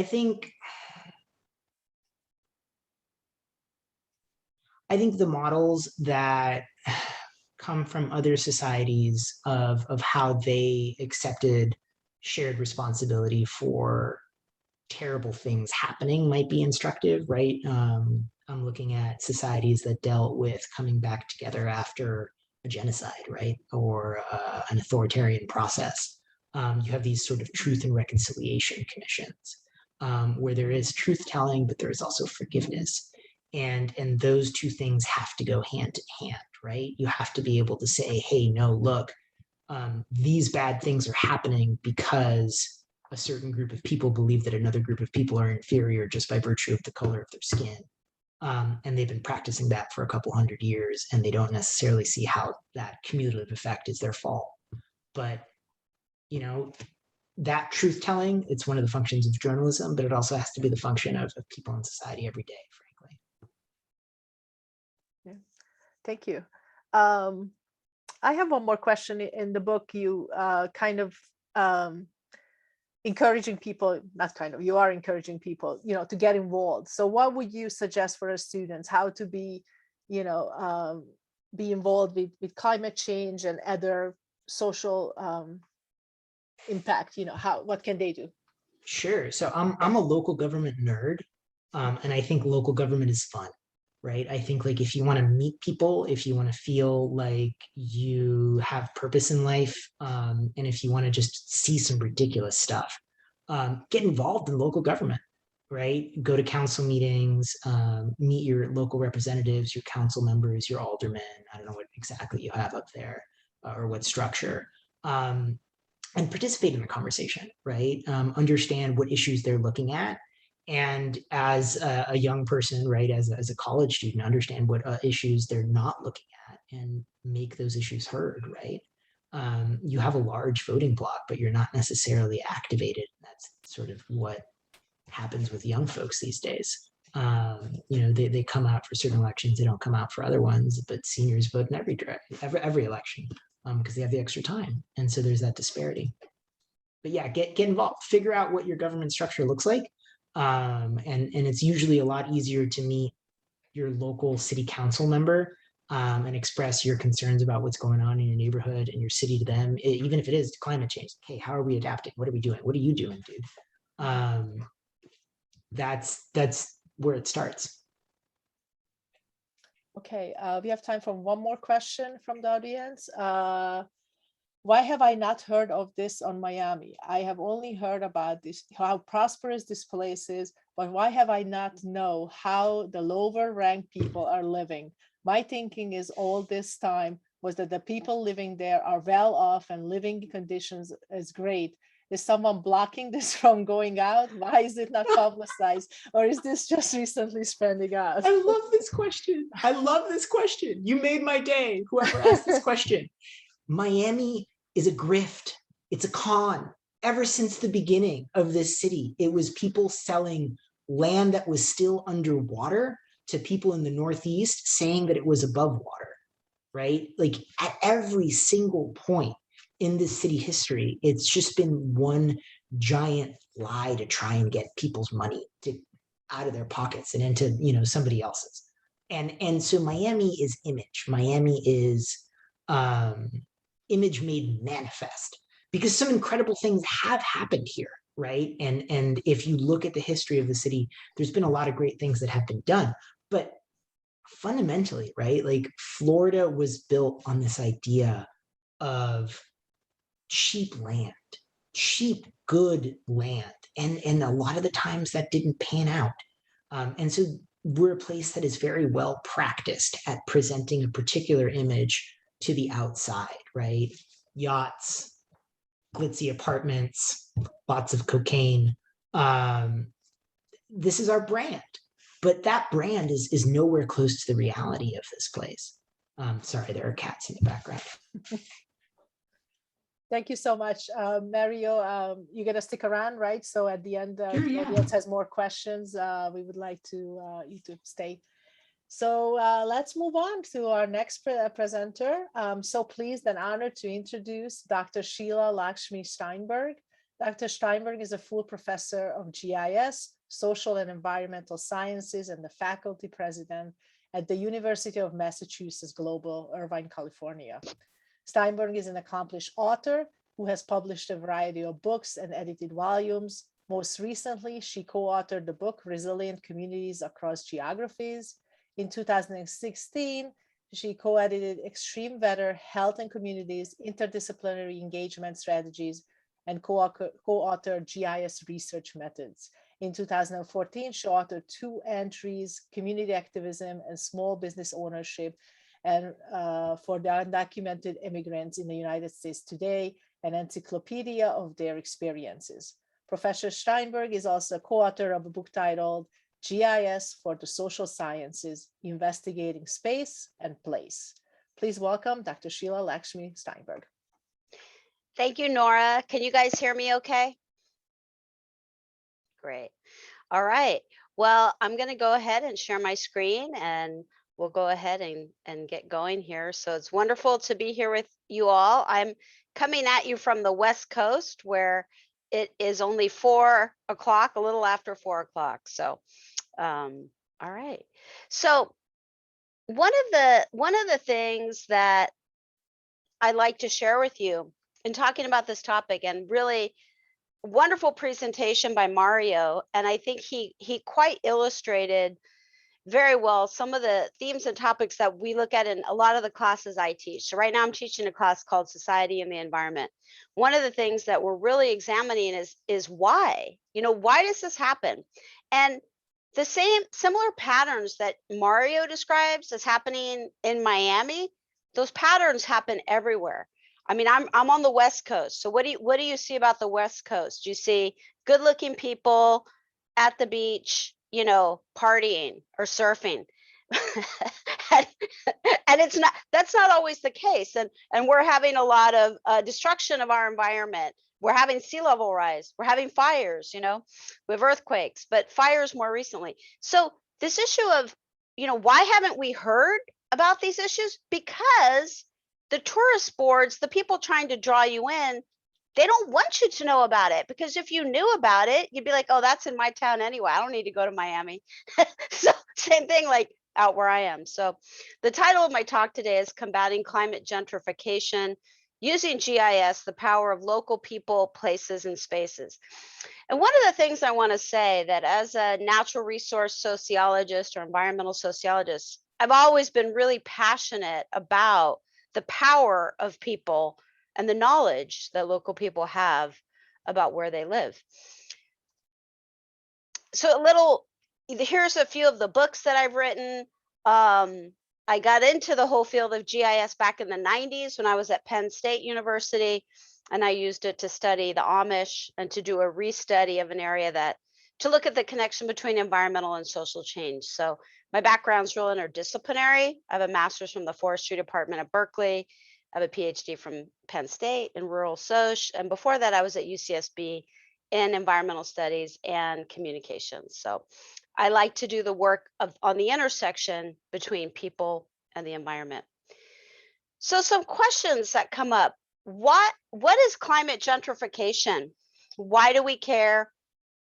Speaker 4: think the models that come from other societies of how they accepted shared responsibility for terrible things happening might be instructive, right? I'm looking at societies that dealt with coming back together after a genocide, right? Or an authoritarian process. You have these sort of truth and reconciliation commissions where there is truth telling, but there is also forgiveness. And those two things have to go hand in hand, right? You have to be able to say, hey, no, look, these bad things are happening because a certain group of people believe that another group of people are inferior just by virtue of the color of their skin. And they've been practicing that for a couple hundred years, and they don't necessarily see how that cumulative effect is their fault. But, you know, that truth telling, it's one of the functions of journalism, but it also has to be the function of people in society every day, frankly.
Speaker 1: Yeah. Thank you. I have one more question. In the book, you kind of encouraging people, not kind of, you are encouraging people, you know, to get involved. So what would you suggest for our students, how to be, you know, be involved with climate change and other social impact, you know, what can they do?
Speaker 4: Sure. So I'm a local government nerd, and I think local government is fun, right? I think like if you want to meet people, if you want to feel like you have purpose in life, and if you want to just see some ridiculous stuff, get involved in local government, right? Go to council meetings, meet your local representatives, your council members, your aldermen. I don't know what exactly you have up there or what structure. And participate in the conversation, right? Understand what issues they're looking at. And as a young person, right, as a college student, understand what issues they're not looking at and make those issues heard, right? You have a large voting bloc, but you're not necessarily activated. That's sort of what happens with young folks these days. You know, they come out for certain elections, they don't come out for other ones, but seniors vote in every election because they have the extra time. And so there's that disparity. But yeah, get involved, figure out what your government structure looks like. And it's usually a lot easier to meet your local city council member and express your concerns about what's going on in your neighborhood and your city to them, even if it is climate change. Hey, how are we adapting? What are we doing? What are you doing, dude? That's where it starts.
Speaker 1: Okay, we have time for one more question from the audience. Why have I not heard of this on Miami? I have only heard about this, how prosperous this place is, but why have I not know how the lower ranked people are living? My thinking is all this time was that the people living there are well off and living conditions is great. Is someone blocking this from going out? Why is it not publicized? Or is this just recently spreading out?
Speaker 4: I love this question. I love this question. You made my day, whoever asked this question. Miami is a grift. It's a con. Ever since the beginning of this city, it was people selling land that was still underwater to people in the Northeast saying that it was above water, right? Like at every single point in this city history, it's just been one giant lie to try and get people's money out of their pockets and into, you know, somebody else's. And so Miami is image. Miami is image made manifest because some incredible things have happened here, right? And if you look at the history of the city, there's been a lot of great things that have been done. But fundamentally, right, like Florida was built on this idea of cheap land, cheap, good land. And a lot of the times that didn't pan out. And so we're a place that is very well practiced at presenting a particular image to the outside, right? Yachts, glitzy apartments, lots of cocaine. This is our brand, but that brand is nowhere close to the reality of this place. Sorry, there are cats in the background.
Speaker 1: Thank you so much, Mario. You're gonna stick around, right? So at the end,
Speaker 4: Sure,
Speaker 1: the
Speaker 4: yeah.
Speaker 1: audience has more questions. We would like to you to stay. So let's move on to our next presenter. I'm so pleased and honored to introduce Dr. Sheila Lakshmi Steinberg. Dr. Steinberg is a full professor of GIS, Social and Environmental Sciences, and the faculty president at the University of Massachusetts Global, Irvine, California. Steinberg is an accomplished author who has published a variety of books and edited volumes, Most recently, she co-authored the book Resilient Communities Across Geographies. In 2016, she co-edited Extreme Weather, Health and Communities, Interdisciplinary Engagement Strategies, and co-authored GIS Research Methods. In 2014, she authored 2 entries, Community Activism and Small Business Ownership, and for the undocumented immigrants in the United States today, an encyclopedia of their experiences. Professor Steinberg is also co-author of a book titled GIS for the Social Sciences, Investigating Space and Place. Please welcome Dr. Sheila Lakshmi Steinberg.
Speaker 5: Thank you, Nora. Can you guys hear me okay? Great. All right. Well, I'm going to go ahead and share my screen and we'll go ahead and get going here. So it's wonderful to be here with you all. I'm coming at you from the West Coast where it is only 4 o'clock, a little after 4 o'clock. So, all right. So one of the things that I like to share with you in talking about this topic, and really wonderful presentation by Mario, and I think he quite illustrated very well some of the themes and topics that we look at in a lot of the classes I teach. So right now I'm teaching a class called Society and the Environment. One of the things that we're really examining is why, why does this happen? And the similar patterns that Mario describes as happening in Miami, those patterns happen everywhere. I mean, I'm on the West Coast. So what do you see about the West Coast? You see good looking people at the beach, partying or surfing. and that's not always the case. And we're having a lot of destruction of our environment. We're having sea level rise. We're having fires, we have earthquakes, but fires more recently. So this issue of, why haven't we heard about these issues? Because the tourist boards, the people trying to draw you in, they don't want you to know about it, because if you knew about it, you'd be like, oh, that's in my town anyway. I don't need to go to Miami. So same thing like out where I am. So the title of my talk today is Combating Climate Gentrification Using GIS, the Power of Local People, Places, and Spaces. And one of the things I want to say that as a natural resource sociologist or environmental sociologist, I've always been really passionate about the power of people and the knowledge that local people have about where they live. So here's a few of the books that I've written. I got into the whole field of GIS back in the 90s when I was at Penn State University, and I used it to study the Amish and to do a restudy of an area to look at the connection between environmental and social change. So my background's real interdisciplinary. I have a master's from the Forestry Department at Berkeley. I have a PhD from Penn State in rural soc. And before that, I was at UCSB in environmental studies and communications. So I like to do the work on the intersection between people and the environment. So some questions that come up. What is climate gentrification? Why do we care?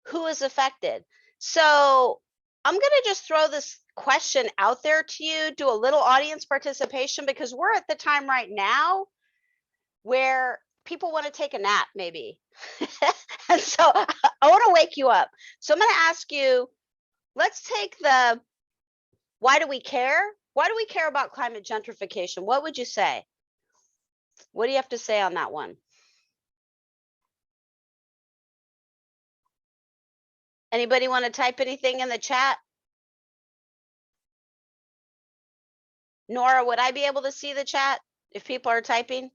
Speaker 5: Who is affected? So I'm going to just throw this question out there to you, do a little audience participation, because we're at the time right now where people want to take a nap, maybe. And so I want to wake you up. So I'm going to ask you, let's take why do we care? Why do we care about climate gentrification? What would you say? What do you have to say on that one? Anybody want to type anything in the chat? Nora, would I be able to see the chat if people are typing?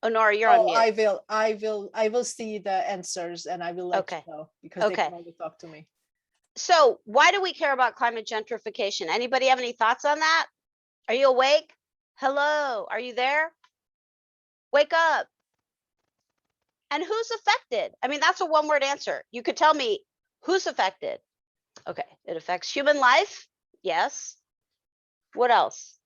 Speaker 5: Oh, Nora, you're on mute.
Speaker 1: I will see the answers and I will let you know, because they can only talk to me.
Speaker 5: So why do we care about climate gentrification? Anybody have any thoughts on that? Are you awake? Hello, are you there? Wake up. And who's affected? I mean, that's a one-word answer. You could tell me who's affected. Okay, it affects human life. Yes. What else?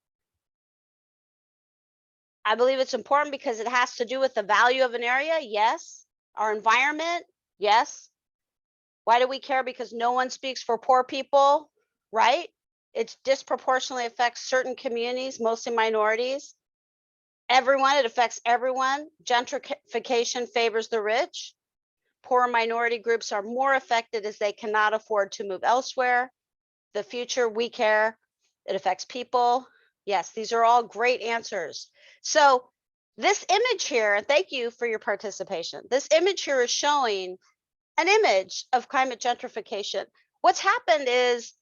Speaker 5: I believe it's important because it has to do with the value of an area. Yes. Our environment. Yes. Why do we care? Because no one speaks for poor people, right? It disproportionately affects certain communities, mostly minorities. Everyone, it affects everyone. Gentrification favors the rich. Poor minority groups are more affected as they cannot afford to move elsewhere. The future, we care. It affects people. Yes, these are all great answers. So this image here, and thank you for your participation. This image here is showing an image of climate gentrification. What's happened is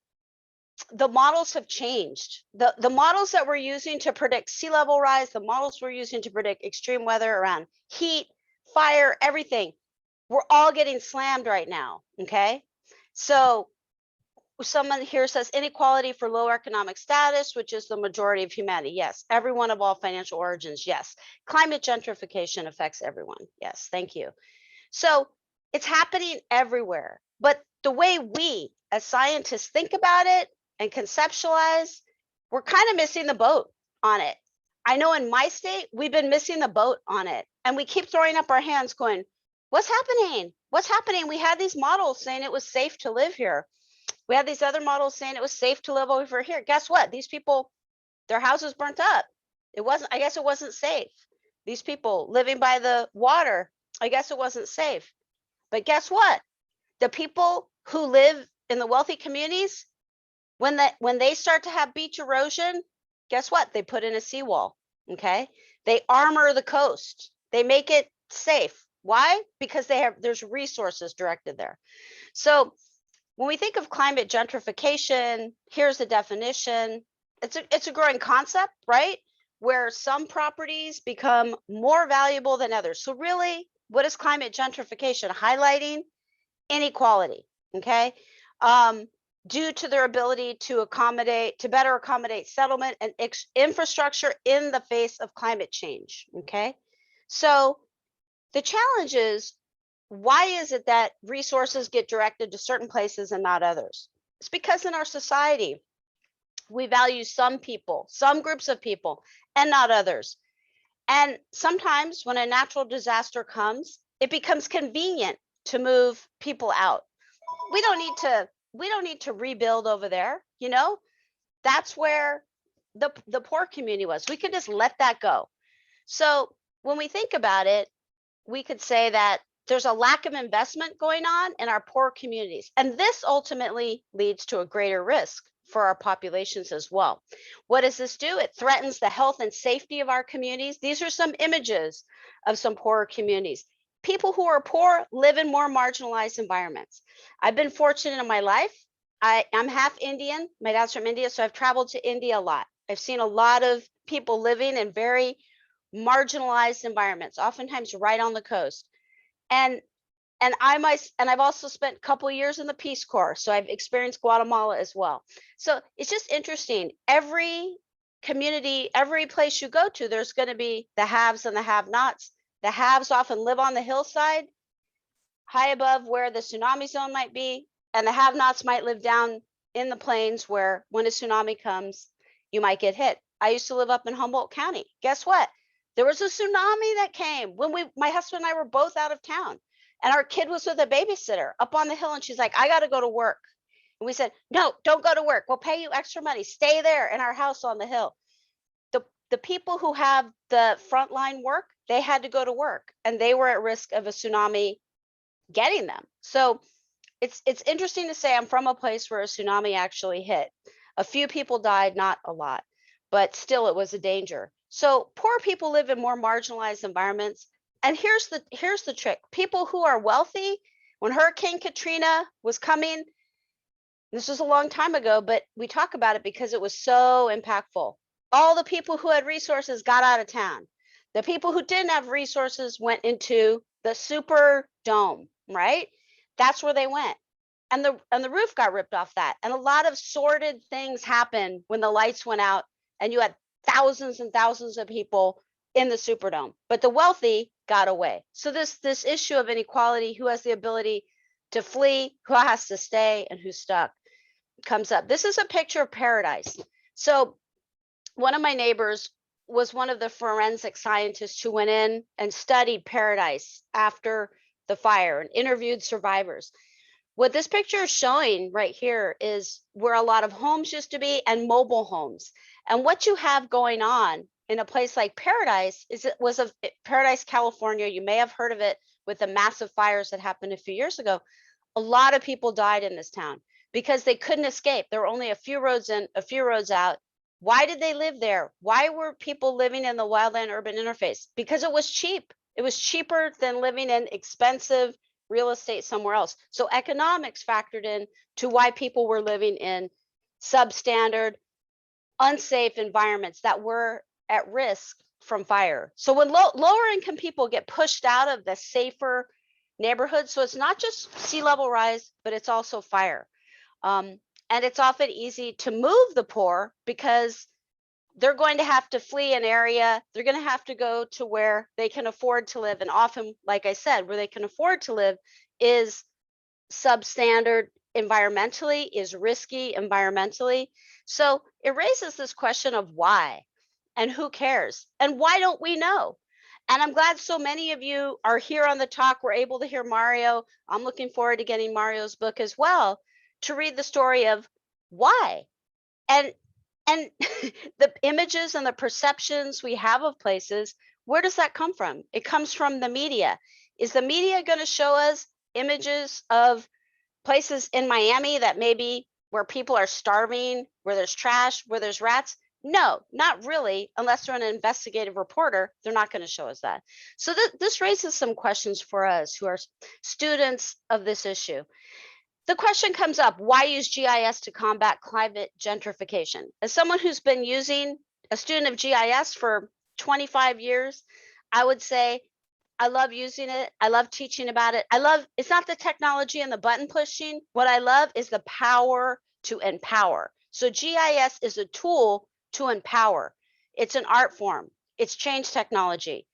Speaker 5: the models have changed. The models that we're using to predict sea level rise, the models we're using to predict extreme weather around heat, fire, everything, we're all getting slammed right now, okay? So someone here says inequality for low economic status, which is the majority of humanity. Yes. Everyone of all financial origins. Yes. Climate gentrification affects everyone. Yes. Thank you. So it's happening everywhere. But the way we as scientists think about it and conceptualize, we're kind of missing the boat on it. I know in my state, we've been missing the boat on it. And we keep throwing up our hands going, what's happening? What's happening? We had these models saying it was safe to live here. We had these other models saying it was safe to live over here. Guess what? These people, their houses burnt up. It wasn't, I guess it wasn't safe. These people living by the water, I guess it wasn't safe. But guess what? The people who live in the wealthy communities, when they start to have beach erosion, guess what? They put in a seawall, okay? They armor the coast. They make it safe. Why? Because there's resources directed there. So when we think of climate gentrification, here's the definition. It's a growing concept, right? Where some properties become more valuable than others. So really, what is climate gentrification? Highlighting inequality, okay? Due to their ability to better accommodate settlement and infrastructure in the face of climate change, okay? So the challenge is, why is it that resources get directed to certain places and not others? It's because in our society, we value some people, some groups of people, and not others. And sometimes when a natural disaster comes, it becomes convenient to move people out. We don't need to rebuild over there, you know? That's where the poor community was. We could just let that go. So when we think about it, we could say that there's a lack of investment going on in our poor communities. And this ultimately leads to a greater risk for our populations as well. What does this do? It threatens the health and safety of our communities. These are some images of some poorer communities. People who are poor live in more marginalized environments. I've been fortunate in my life. I'm half Indian. My dad's from India, so I've traveled to India a lot. I've seen a lot of people living in very marginalized environments, oftentimes right on the coast. And I've also spent a couple of years in the Peace Corps, so I've experienced Guatemala as well. So it's just interesting. Every community, every place you go to, there's going to be the haves and the have-nots. The haves often live on the hillside, high above where the tsunami zone might be, and the have-nots might live down in the plains where when a tsunami comes, you might get hit. I used to live up in Humboldt County. Guess what? There was a tsunami that came when my husband and I were both out of town, and our kid was with a babysitter up on the hill, and she's like, I got to go to work. And we said, no, don't go to work. We'll pay you extra money. Stay there in our house on the hill. The people who have the frontline work, they had to go to work, and they were at risk of a tsunami getting them. So it's interesting to say I'm from a place where a tsunami actually hit. A few people died, not a lot, but still it was a danger. So poor people live in more marginalized environments. And here's the trick. People who are wealthy, when Hurricane Katrina was coming, this was a long time ago, but we talk about it because it was so impactful. All the people who had resources got out of town. The people who didn't have resources went into the super dome, right? That's where they went. And the roof got ripped off that. And a lot of sordid things happened when the lights went out and you had thousands and thousands of people in the Superdome, but the wealthy got away. So this issue of inequality, who has the ability to flee, who has to stay, and who's stuck, comes up. This is a picture of paradise. So one of my neighbors was one of the forensic scientists who went in and studied paradise after the fire and interviewed survivors. What this picture is showing right here is where a lot of homes used to be and mobile homes. And what you have going on in a place like Paradise was Paradise, California. You may have heard of it with the massive fires that happened a few years ago, a lot of people died in this town because they couldn't escape. There were only a few roads in, a few roads out. Why did they live there? Why were people living in the wildland urban interface? Because it was cheap. It was cheaper than living in expensive real estate somewhere else. So economics factored in to why people were living in substandard, unsafe environments that were at risk from fire. So when lower income people get pushed out of the safer neighborhoods, so it's not just sea level rise, but it's also fire. And it's often easy to move the poor because they're going to have to flee an area. They're going to have to go to where they can afford to live. And often, like I said, where they can afford to live is substandard environmentally, is risky environmentally. So it raises this question of why and who cares and why don't we know? And I'm glad so many of you are here on the talk. We're able to hear Mario. I'm looking forward to getting Mario's book as well to read the story of why. And the images and the perceptions we have of places, where does that come from? It comes from the media. Is the media going to show us images of places in Miami that maybe where people are starving, where there's trash, where there's rats? No, not really. Unless they're an investigative reporter, they're not going to show us that. So this raises some questions for us who are students of this issue. The question comes up, why use GIS to combat climate gentrification? As someone who's been using a student of GIS for 25 years, I would say I love using it. I love teaching about it. It's not the technology and the button pushing. What I love is the power to empower. So GIS is a tool to empower. It's an art form. It's change technology.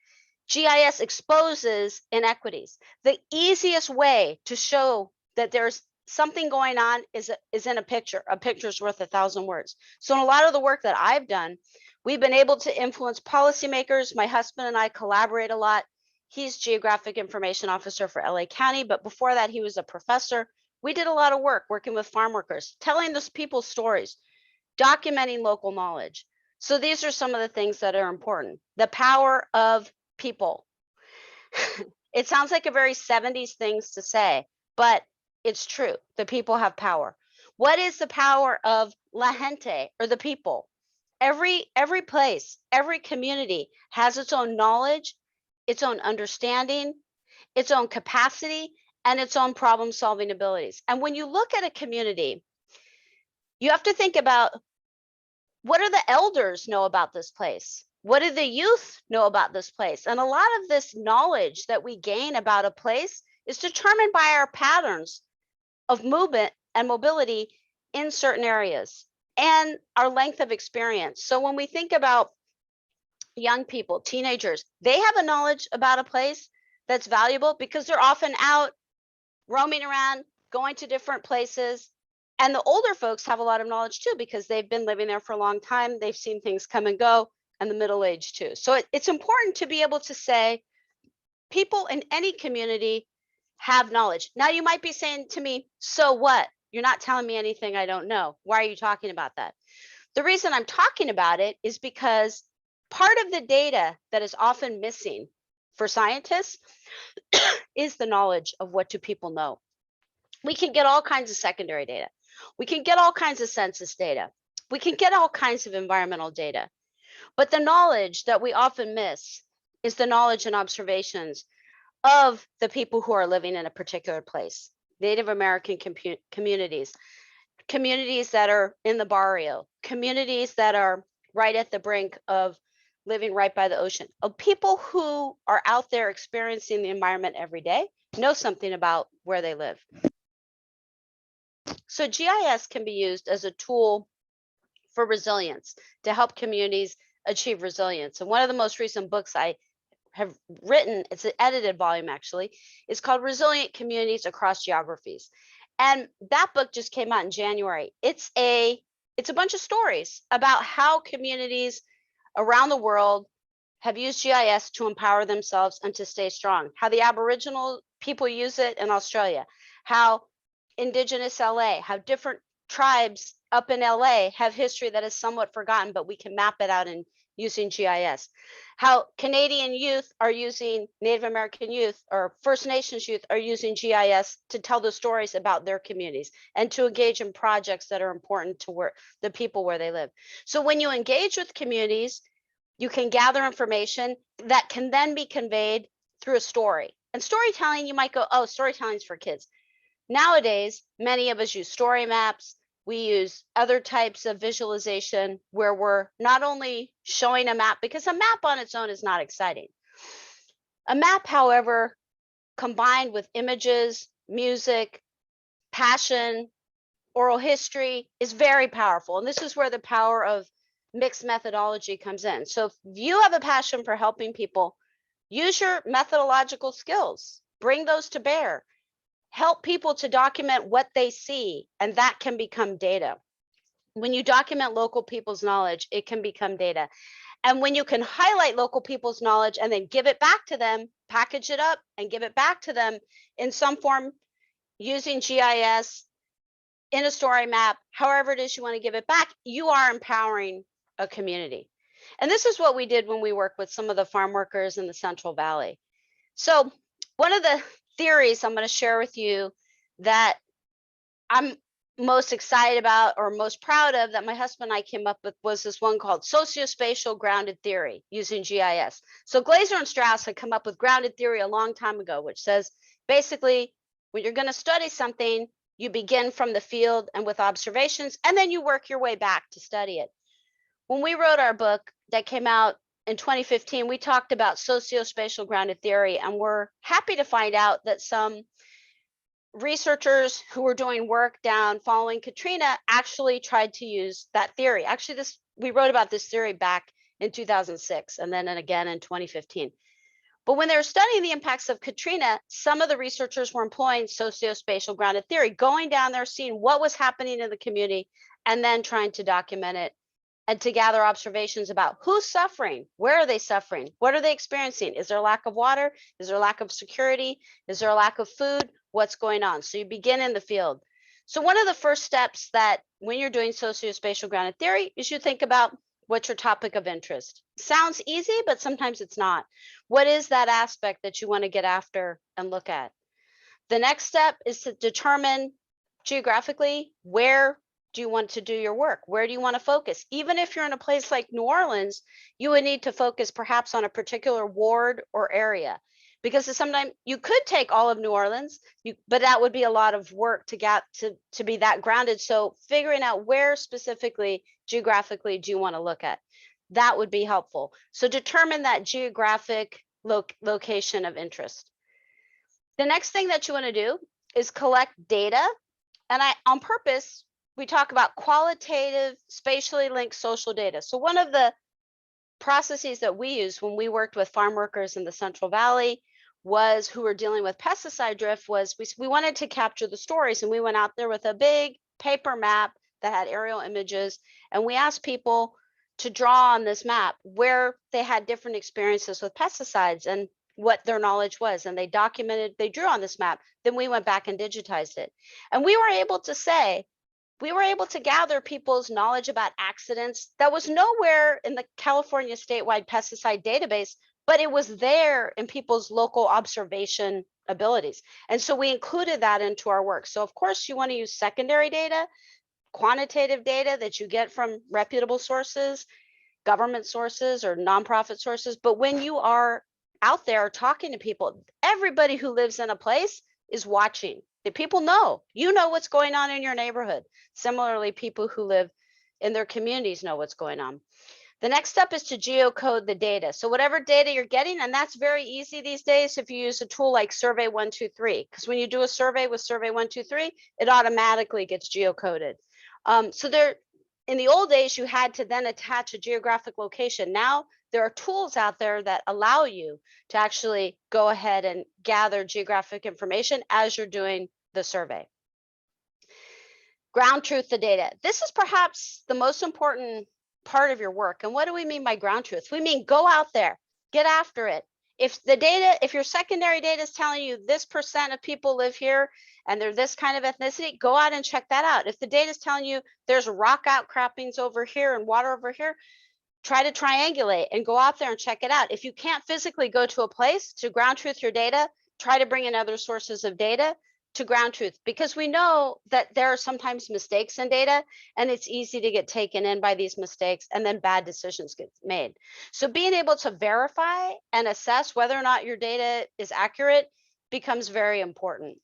Speaker 5: GIS exposes inequities. The easiest way to show that there's something going on is in a picture. A picture's worth 1,000 words. So in a lot of the work that I've done, we've been able to influence policymakers. My husband and I collaborate a lot. He's Geographic Information Officer for LA County, but before that, he was a professor. We did a lot of work working with farm workers, telling those people's stories, documenting local knowledge. So these are some of the things that are important. The power of people. It sounds like a very 70s things to say, but it's true. The people have power. What is the power of la gente, or the people? Every place, every community has its own knowledge, its own understanding, its own capacity, and its own problem solving abilities. And when you look at a community, you have to think about, what do the elders know about this place? What do the youth know about this place? And a lot of this knowledge that we gain about a place is determined by our patterns of movement and mobility in certain areas and our length of experience. So when we think about young people, teenagers, they have a knowledge about a place that's valuable because they're often out roaming around, going to different places. And the older folks have a lot of knowledge too, because they've been living there for a long time. They've seen things come and go, and the middle age too. So it's important to be able to say people in any community have knowledge. Now you might be saying to me, so what? You're not telling me anything I don't know. Why are you talking about that? The reason I'm talking about it is because part of the data that is often missing for scientists is the knowledge of what do people know. We can get all kinds of secondary data. We can get all kinds of census data. We can get all kinds of environmental data. But the knowledge that we often miss is the knowledge and observations of the people who are living in a particular place. Native American communities, communities that are in the barrio, communities that are right at the brink of living right by the ocean, of people who are out there experiencing the environment every day, know something about where they live. So GIS can be used as a tool for resilience, to help communities achieve resilience. And one of the most recent books I have written, it's an edited volume actually, is called Resilient Communities Across Geographies. And that book just came out in January. It's a bunch of stories about how communities around the world have used GIS to empower themselves and to stay strong. How the Aboriginal people use it in Australia, how Indigenous LA, how different tribes up in LA have history that is somewhat forgotten, but we can map it out using GIS. How Canadian youth are using, Native American youth or First Nations youth are using GIS to tell the stories about their communities and to engage in projects that are important to where the people where they live. So when you engage with communities, you can gather information that can then be conveyed through a story. And storytelling, you might go, oh, storytelling's for kids. Nowadays, many of us use story maps. We use other types of visualization where we're not only showing a map, because a map on its own is not exciting. A map, however, combined with images, music, passion, oral history is very powerful. And this is where the power of mixed methodology comes in. So if you have a passion for helping people, use your methodological skills, bring those to bear, help people to document what they see, and that can become data. When you document local people's knowledge, it can become data. And when you can highlight local people's knowledge and then give it back to them, package it up and give it back to them in some form using GIS, in a story map, however it is you want to give it back, you are empowering a community. And this is what we did when we worked with some of the farm workers in the Central Valley. So one of the theories I'm going to share with you that I'm most excited about or most proud of that my husband and I came up with was this one called socio-spatial grounded theory using GIS. So Glaser and Strauss had come up with grounded theory a long time ago, which says basically when you're going to study something, you begin from the field and with observations, and then you work your way back to study it. When we wrote our book that came out in 2015, we talked about socio-spatial grounded theory, and we're happy to find out that some researchers who were doing work down following Katrina actually tried to use that theory. Actually, we wrote about this theory back in 2006 and then again in 2015. But when they were studying the impacts of Katrina, some of the researchers were employing socio-spatial grounded theory, going down there, seeing what was happening in the community, and then trying to document it and to gather observations about who's suffering, where are they suffering, what are they experiencing? Is there a lack of water? Is there a lack of security? Is there a lack of food? What's going on? So you begin in the field. So one of the first steps that when you're doing socio-spatial grounded theory is you think about what's your topic of interest. Sounds easy, but sometimes it's not. What is that aspect that you want to get after and look at? The next step is to determine geographically where do you want to do your work? Where do you want to focus? Even if you're in a place like New Orleans, you would need to focus perhaps on a particular ward or area, because sometimes you could take all of New Orleans, but that would be a lot of work to get to be that grounded. So figuring out where specifically geographically do you want to look at, that would be helpful. So determine that geographic location of interest. The next thing that you want to do is collect data. And on purpose, we talk about qualitative, spatially linked social data. So one of the processes that we used when we worked with farm workers in the Central Valley was who were dealing with pesticide drift was we wanted to capture the stories, and we went out there with a big paper map that had aerial images, and we asked people to draw on this map where they had different experiences with pesticides and what their knowledge was, and they drew on this map. Then we went back and digitized it, and we were able to gather people's knowledge about accidents that was nowhere in the California statewide pesticide database, but it was there in people's local observation abilities. And so we included that into our work. So of course you want to use secondary data, quantitative data that you get from reputable sources, government sources or nonprofit sources. But when you are out there talking to people, everybody who lives in a place is watching. The people know, what's going on in your neighborhood. Similarly, people who live in their communities know what's going on. The next step is to geocode the data. So whatever data you're getting, and that's very easy these days if you use a tool like Survey 123, because when you do a survey with Survey 123, it automatically gets geocoded. So in the old days, you had to then attach a geographic location. Now there are tools out there that allow you to actually go ahead and gather geographic information as you're doing the survey. Ground truth the data. This is perhaps the most important part of your work. And what do we mean by ground truth? We mean go out there, get after it. If your secondary data is telling you this % of people live here and they're this kind of ethnicity, go out and check that out. If the data is telling you there's rock outcroppings over here and water over here, try to triangulate and go out there and check it out. If you can't physically go to a place to ground truth your data, try to bring in other sources of data to ground truth, because we know that there are sometimes mistakes in data, and it's easy to get taken in by these mistakes, and then bad decisions get made. So being able to verify and assess whether or not your data is accurate becomes very important.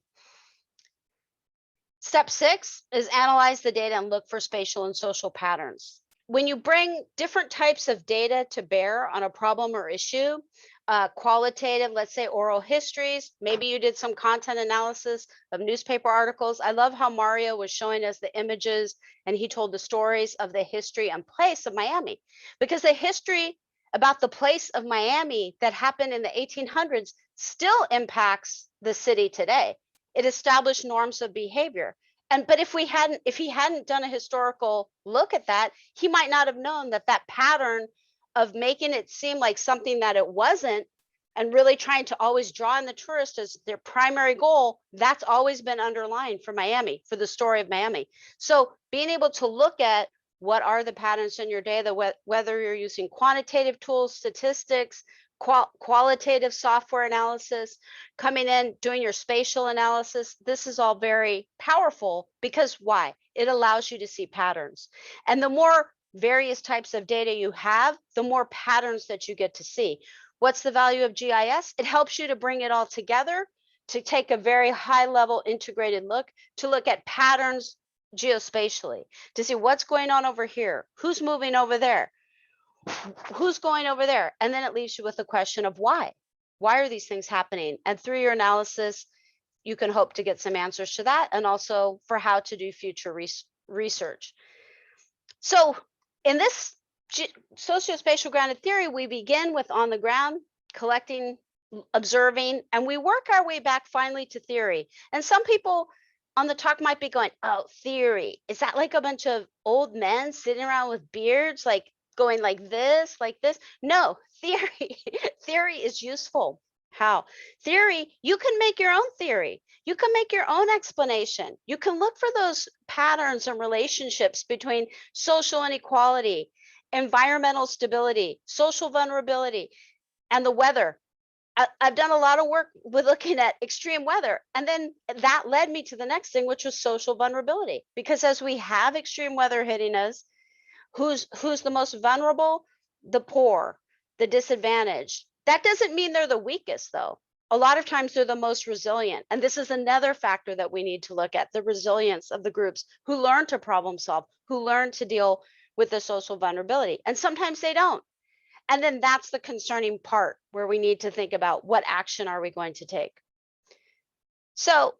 Speaker 5: Step 6 is analyze the data and look for spatial and social patterns. When you bring different types of data to bear on a problem or issue, qualitative, let's say oral histories, maybe you did some content analysis of newspaper articles. I love how Mario was showing us the images and he told the stories of the history and place of Miami, because the history about the place of Miami that happened in the 1800s still impacts the city today. It established norms of behavior. But if he hadn't done a historical look at that, he might not have known that that pattern of making it seem like something that it wasn't, and really trying to always draw in the tourist as their primary goal, that's always been underlying for Miami, for the story of Miami. So being able to look at what are the patterns in your data, whether you're using quantitative tools, statistics, qualitative software analysis, coming in, doing your spatial analysis, this is all very powerful, because why? It allows you to see patterns. And the more various types of data you have, the more patterns that you get to see. What's the value of GIS? It helps you to bring it all together, to take a very high level integrated look, to look at patterns geospatially, to see what's going on over here, who's moving over there, who's going over there. And then it leaves you with the question of why are these things happening? And through your analysis, you can hope to get some answers to that, and also for how to do future research. So in this sociospatial grounded theory, we begin with on the ground, collecting, observing, and we work our way back finally to theory. And some people on the talk might be going, oh, theory, is that like a bunch of old men sitting around with beards, like going like this, like this? No, theory. Theory is useful. How? Theory, you can make your own theory. You can make your own explanation. You can look for those patterns and relationships between social inequality, environmental stability, social vulnerability, and the weather. I've done a lot of work with looking at extreme weather. And then that led me to the next thing, which was social vulnerability. Because as we have extreme weather hitting us, who's the most vulnerable? The poor, the disadvantaged. That doesn't mean they're the weakest, though. A lot of times they're the most resilient. And this is another factor that we need to look at, the resilience of the groups who learn to problem solve, who learn to deal with the social vulnerability. And sometimes they don't. And then that's the concerning part where we need to think about what action are we going to take. So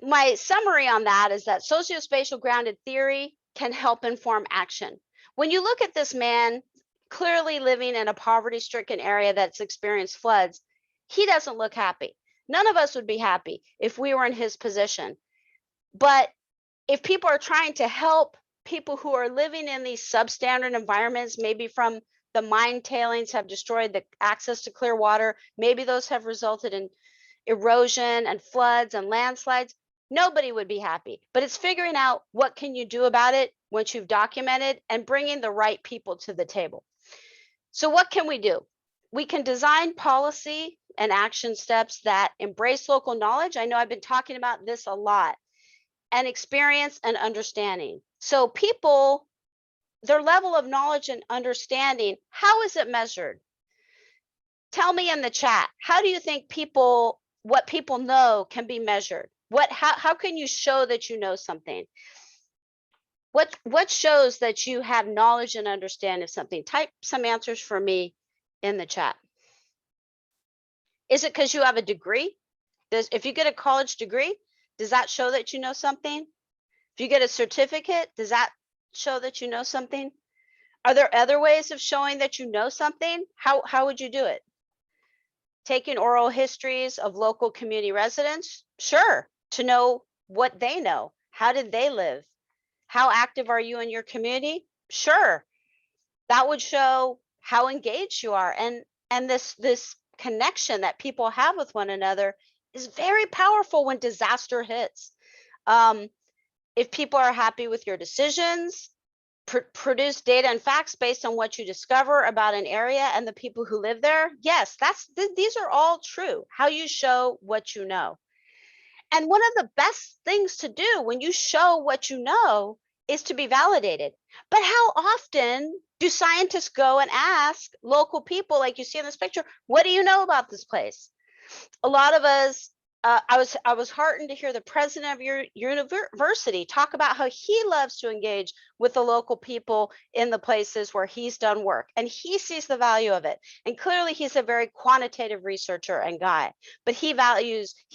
Speaker 5: my summary on that is that sociospatial grounded theory can help inform action. When you look at this man clearly living in a poverty-stricken area that's experienced floods, he doesn't look happy. None of us would be happy if we were in his position. But if people are trying to help people who are living in these substandard environments, maybe from the mine tailings have destroyed the access to clear water, maybe those have resulted in erosion and floods and landslides, nobody would be happy. But it's figuring out what can you do about it once you've documented, and bringing the right people to the table. So what can we do? We can design policy and action steps that embrace local knowledge. I know I've been talking about this a lot, and experience and understanding. So people, their level of knowledge and understanding, how is it measured? Tell me in the chat, how do you think what people know can be measured? How can you show that you know something? What shows that you have knowledge and understanding of something? Type some answers for me in the chat. Is it because you have a degree? If you get a college degree, does that show that you know something? If you get a certificate, does that show that you know something? Are there other ways of showing that you know something? How would you do it? Taking oral histories of local community residents? Sure, to know what they know. How did they live? How active are you in your community? Sure, that would show how engaged you are. And this connection that people have with one another is very powerful when disaster hits. If people are happy with your decisions, produce data and facts based on what you discover about an area and the people who live there. Yes, these are all true. How you show what you know. And one of the best things to do when you show what you know is to be validated. But how often do scientists go and ask local people, like you see in this picture, what do you know about this place? A lot of us, I was heartened to hear the president of your university talk about how he loves to engage with the local people in the places where he's done work, and he sees the value of it. And clearly he's a very quantitative researcher and guy, but he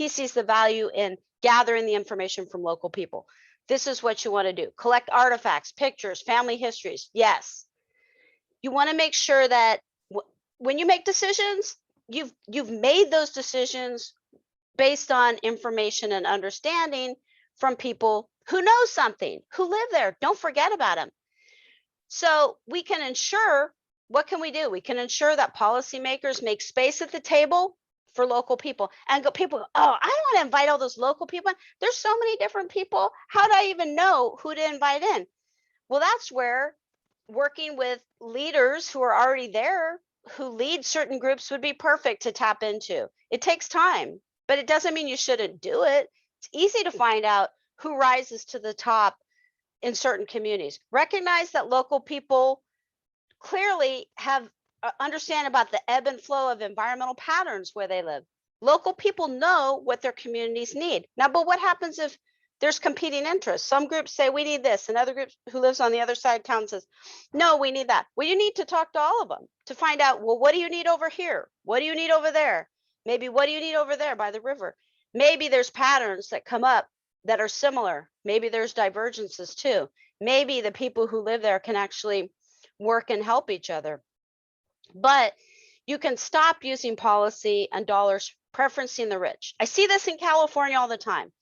Speaker 5: sees the value in gathering the information from local people. This is what you want to do. Collect artifacts, pictures, family histories. Yes. You want to make sure that when you make decisions, you've made those decisions based on information and understanding from people who know something, who live there. Don't forget about them. So we can ensure, what can we do? We can ensure that policymakers make space at the table for local people. And people go, oh, I don't want to invite all those local people. There's so many different people. How do I even know who to invite in? Well, that's where working with leaders who are already there, who lead certain groups, would be perfect to tap into. It takes time, but it doesn't mean you shouldn't do it. It's easy to find out who rises to the top in certain communities. Recognize that local people clearly have understand about the ebb and flow of environmental patterns where they live. Local people know what their communities need. Now, but what happens if there's competing interests? Some groups say we need this, and other groups who lives on the other side of town says, no, we need that. Well, you need to talk to all of them to find out, well, what do you need over here? What do you need over there? Maybe what do you need over there by the river? Maybe there's patterns that come up that are similar. Maybe there's divergences too. Maybe the people who live there can actually work and help each other. But you can stop using policy and dollars preferencing the rich. I see this in California all the time.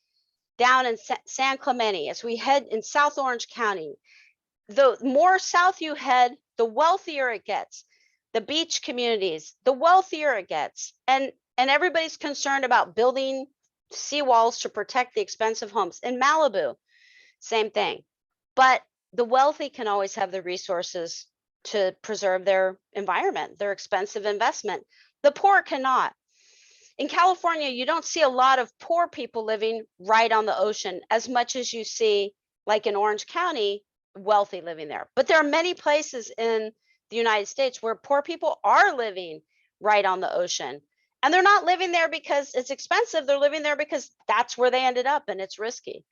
Speaker 5: Down in San Clemente, as we head in South Orange County, the more south you head, the wealthier it gets. The beach communities, the wealthier it gets. And everybody's concerned about building seawalls to protect the expensive homes. In Malibu, same thing. But the wealthy can always have the resources to preserve their environment, their expensive investment. The poor cannot. In California, you don't see a lot of poor people living right on the ocean as much as you see, like in Orange County, wealthy living there. But there are many places in the United States where poor people are living right on the ocean. And they're not living there because it's expensive. They're living there because that's where they ended up and it's risky.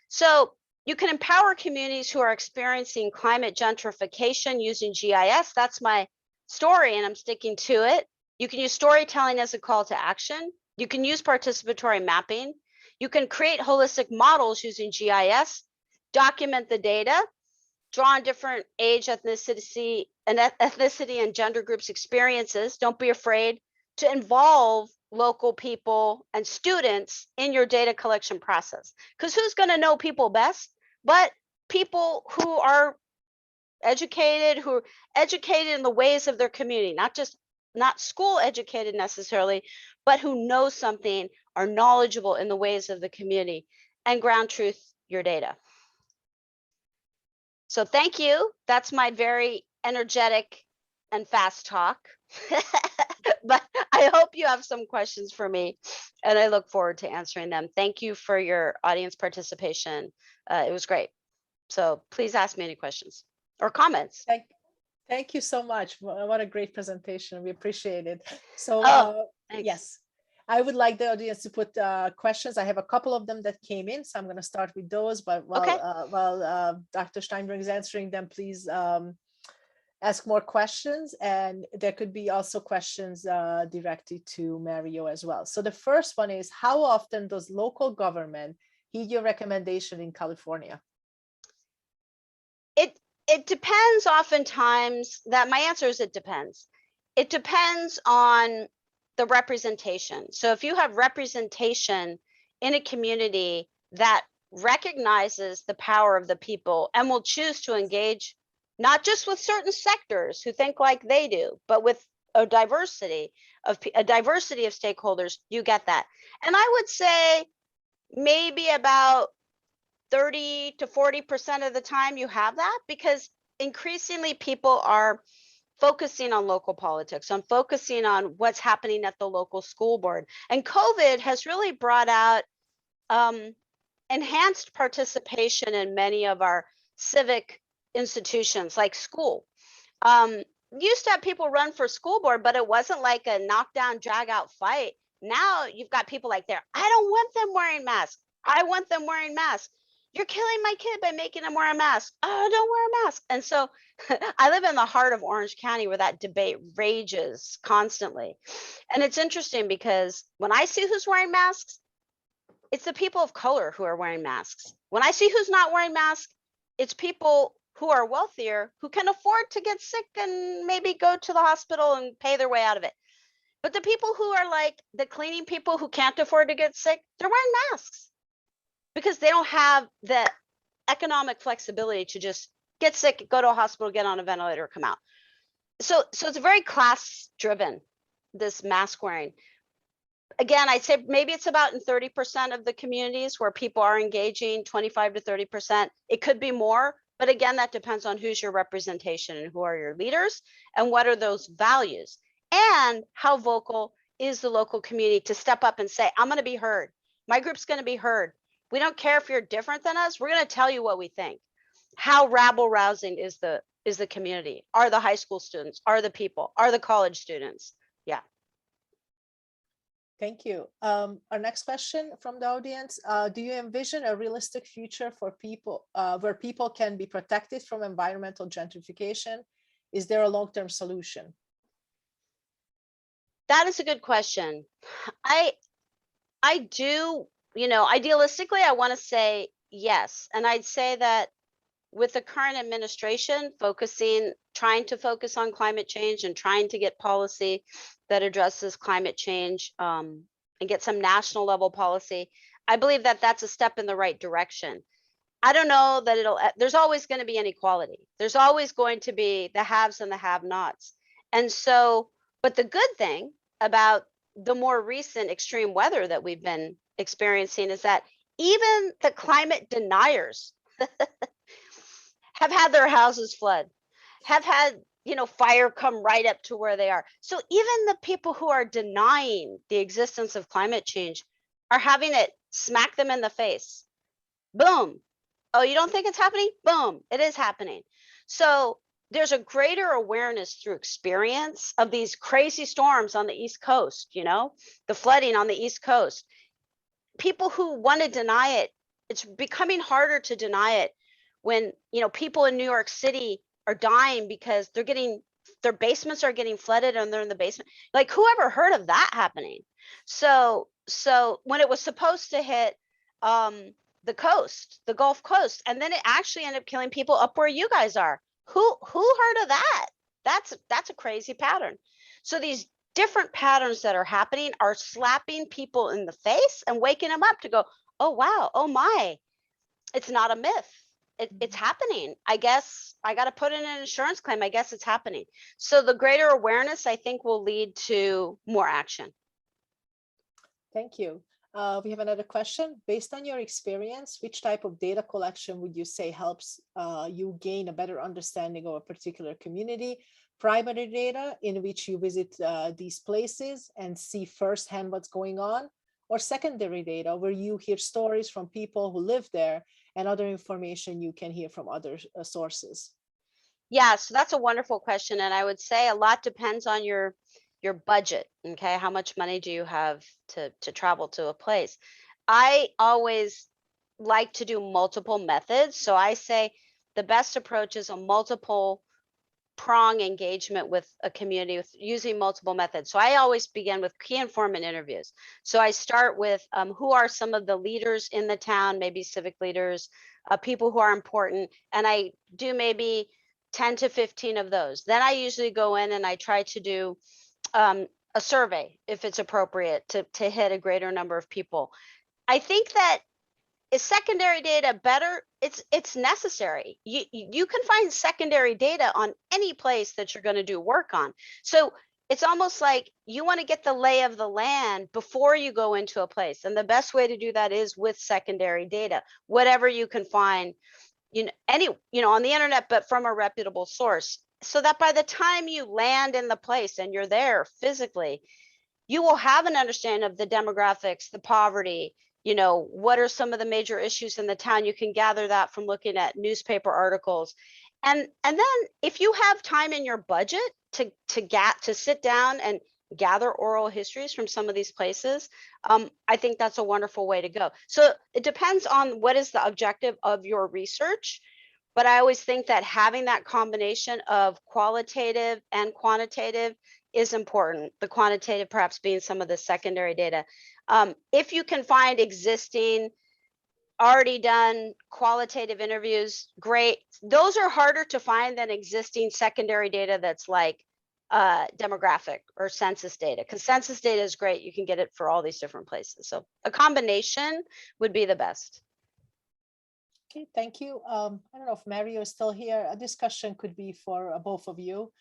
Speaker 5: So you can empower communities who are experiencing climate gentrification using GIS. That's my story, and I'm sticking to it. You can use storytelling as a call to action. You can use participatory mapping. You can create holistic models using GIS, document the data, draw on different age, ethnicity, and gender groups' experiences. Don't be afraid to involve local people and students in your data collection process. Because who's going to know people best but people who are educated in the ways of their community, not school educated necessarily, but who know something, are knowledgeable in the ways of the community, and ground truth your data. So thank you. That's my very energetic and fast talk. But I hope you have some questions for me, and I look forward to answering them. Thank you for your audience participation. It was great. So please ask me any questions or comments.
Speaker 1: Thank you so much. What a great presentation. We appreciate it. So yes, I would like the audience to put questions. I have a couple of them that came in, so I'm going to start with those. But while Dr. Steinberg is answering them, please ask more questions, and there could be also questions directed to Mario as well. So the first one is, how often does local government heed your recommendation in California?
Speaker 5: It depends. Oftentimes, that my answer is it depends. It depends on the representation. So if you have representation in a community that recognizes the power of the people and will choose to engage not just with certain sectors who think like they do, but with a diversity of stakeholders, you get that. And I would say maybe about 30 to 40% of the time you have that, because increasingly people are focusing on local politics, on focusing on what's happening at the local school board. And COVID has really brought out enhanced participation in many of our civic institutions like school. Used to have people run for school board, but it wasn't like a knockdown, drag out fight. Now you've got people like there, I don't want them wearing masks. I want them wearing masks. You're killing my kid by making them wear a mask. Oh, don't wear a mask. And so I live in the heart of Orange County where that debate rages constantly. And it's interesting because when I see who's wearing masks, it's the people of color who are wearing masks. When I see who's not wearing masks, it's people who are wealthier, who can afford to get sick and maybe go to the hospital and pay their way out of it. But the people who are like the cleaning people who can't afford to get sick, they're wearing masks because they don't have the economic flexibility to just get sick, go to a hospital, get on a ventilator, come out. So it's very class driven, this mask wearing. Again, I'd say maybe it's about in 30% of the communities where people are engaging, 25 to 30%. It could be more, but again, that depends on who's your representation and who are your leaders and what are those values and how vocal is the local community to step up and say, I'm going to be heard. My group's going to be heard. We don't care if you're different than us. We're going to tell you what we think. How rabble rousing is the community? Are the high school students? Are the people? Are the college students? Yeah.
Speaker 1: Thank you. Our next question from the audience, do you envision a realistic future for people where people can be protected from environmental gentrification? Is there a long-term solution?
Speaker 5: That is a good question. I do, idealistically, I want to say yes. And I'd say that with the current administration trying to focus on climate change and trying to get policy that addresses climate change and get some national level policy, I believe that that's a step in the right direction. I don't know that there's always going to be inequality. There's always going to be the haves and the have-nots. And so, but the good thing about the more recent extreme weather that we've been experiencing is that even the climate deniers have had their houses flood, have had, fire come right up to where they are. So even the people who are denying the existence of climate change are having it smack them in the face. Boom. Oh, you don't think it's happening? Boom, it is happening. So there's a greater awareness through experience of these crazy storms on the East Coast, the flooding on the East Coast. People who want to deny it, it's becoming harder to deny it when, people in New York City are dying because their basements are getting flooded and they're in the basement. Like, whoever heard of that happening? So when it was supposed to hit the coast, the Gulf Coast, and then it actually ended up killing people up where you guys are. Who heard of that? That's a crazy pattern. So these different patterns that are happening are slapping people in the face and waking them up to go, oh, wow, oh my, it's not a myth. It's happening. I guess I got to put in an insurance claim. I guess it's happening. So the greater awareness, I think, will lead to more action.
Speaker 1: Thank you. We have another question. Based on your experience, which type of data collection would you say helps you gain a better understanding of a particular community? Primary data in which you visit these places and see firsthand what's going on, or secondary data where you hear stories from people who live there and other information you can hear from other sources?
Speaker 5: Yeah, so that's a wonderful question. And I would say a lot depends on your budget. Okay, how much money do you have to travel to a place? I always like to do multiple methods. So I say the best approach is a multiple prong engagement with a community with using multiple methods. So I always begin with key informant interviews. So I start with who are some of the leaders in the town, maybe civic leaders, people who are important, and I do maybe 10 to 15 of those. Then I usually go in and I try to do a survey if it's appropriate to hit a greater number of people. I think that is secondary data better? It's necessary. You can find secondary data on any place that you're going to do work on. So it's almost like you want to get the lay of the land before you go into a place. And the best way to do that is with secondary data, whatever you can find on the internet, but from a reputable source, so that by the time you land in the place and you're there physically, you will have an understanding of the demographics, the poverty, what are some of the major issues in the town. You can gather that from looking at newspaper articles. And then if you have time in your budget to sit down and gather oral histories from some of these places, I think that's a wonderful way to go. So it depends on what is the objective of your research. But I always think that having that combination of qualitative and quantitative is important. The quantitative perhaps being some of the secondary data. If you can find existing, already done qualitative interviews, great. Those are harder to find than existing secondary data that's like demographic or census data, because census data is great. You can get it for all these different places. So a combination would be the best.
Speaker 1: Okay, thank you. I don't know if Mario is still here. A discussion could be for both of you.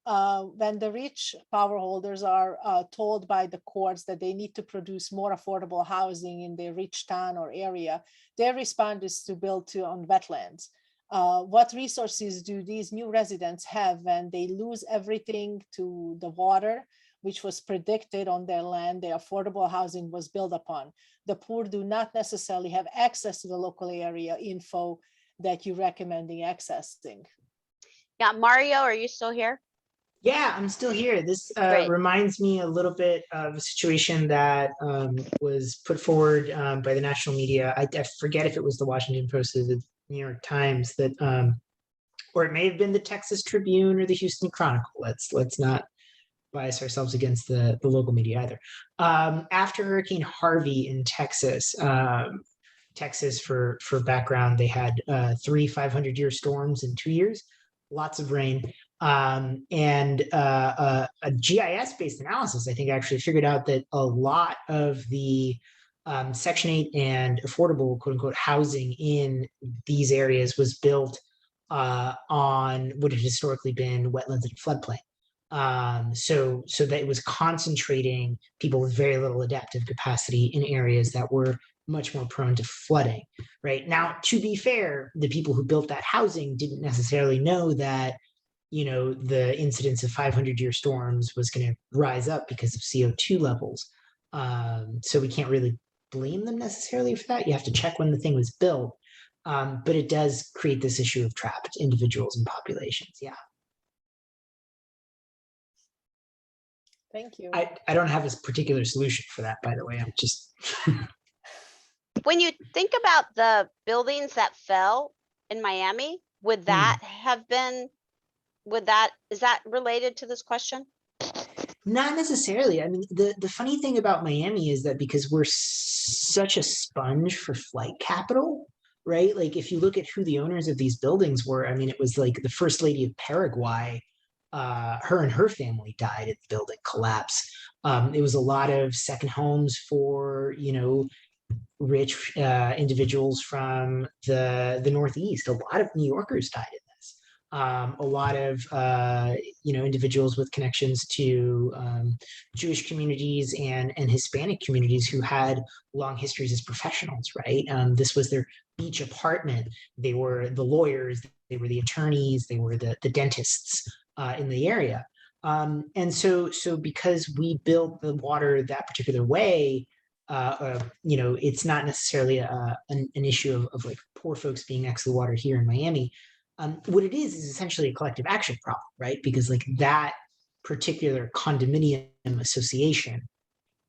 Speaker 1: When the rich power holders are told by the courts that they need to produce more affordable housing in their rich town or area, their response is to build on wetlands. What resources do these new residents have when they lose everything to the water, which was predicted on their land, their affordable housing was built upon? The poor do not necessarily have access to the local area info that you're recommending accessing.
Speaker 5: Yeah, Mario, are you still here?
Speaker 4: Yeah, I'm still here. This reminds me a little bit of a situation that was put forward by the national media. I forget if it was the Washington Post or the New York Times, that, or it may have been the Texas Tribune or the Houston Chronicle. Let's not bias ourselves against the local media either. After Hurricane Harvey in Texas, Texas, for background, they had 3 500-year storms in 2 years, lots of rain. And a GIS-based analysis, I think, actually figured out that a lot of the Section 8 and affordable, quote unquote, housing in these areas was built on what had historically been wetlands and floodplain. So that it was concentrating people with very little adaptive capacity in areas that were much more prone to flooding. Right now, to be fair, the people who built that housing didn't necessarily know that, the incidence of 500-year storms was going to rise up because of CO2 levels. So we can't really blame them necessarily for that. You have to check when the thing was built. But it does create this issue of trapped individuals and populations. Yeah.
Speaker 1: Thank you.
Speaker 4: I don't have a particular solution for that, by the way. I'm just.
Speaker 5: When you think about the buildings that fell in Miami, would that have been, is that related to this question?
Speaker 4: Not necessarily. I mean, the funny thing about Miami is that because we're such a sponge for flight capital, right? Like if you look at who the owners of these buildings were, I mean, it was like the First Lady of Paraguay, her and her family died at the building collapse. It was a lot of second homes for, rich individuals from the Northeast. A lot of New Yorkers died in this. A lot of individuals with connections to Jewish communities and Hispanic communities who had long histories as professionals, right? This was their beach apartment. They were the lawyers, they were the attorneys, they were the dentists in the area. And so because we built the water that particular way, it's not necessarily an issue of like poor folks being next to the water here in Miami. What it is essentially a collective action problem, right? Because like that particular condominium association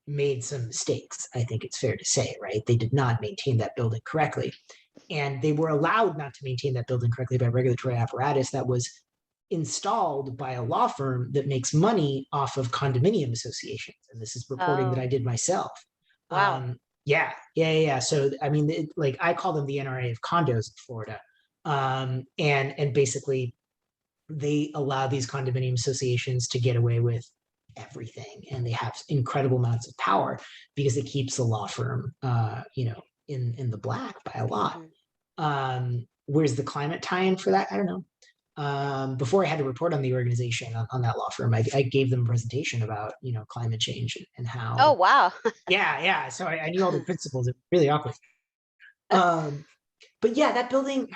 Speaker 4: made some mistakes, I think it's fair to say, right? They did not maintain that building correctly. And they were allowed not to maintain that building correctly by regulatory apparatus that was installed by a law firm that makes money off of condominium associations. And this is reporting that I did myself.
Speaker 5: Wow.
Speaker 4: Yeah. So, I mean, like I call them the NRA of condos in Florida. And basically they allow these condominium associations to get away with everything. And they have incredible amounts of power because it keeps the law firm, in the black by a lot. Where's the climate tie-in for that? I don't know. Before I had to report on the organization on that law firm, I gave them a presentation about, climate change and how.
Speaker 5: Oh, wow.
Speaker 4: Yeah. So I knew all the principles. It was really awkward. but yeah, that building,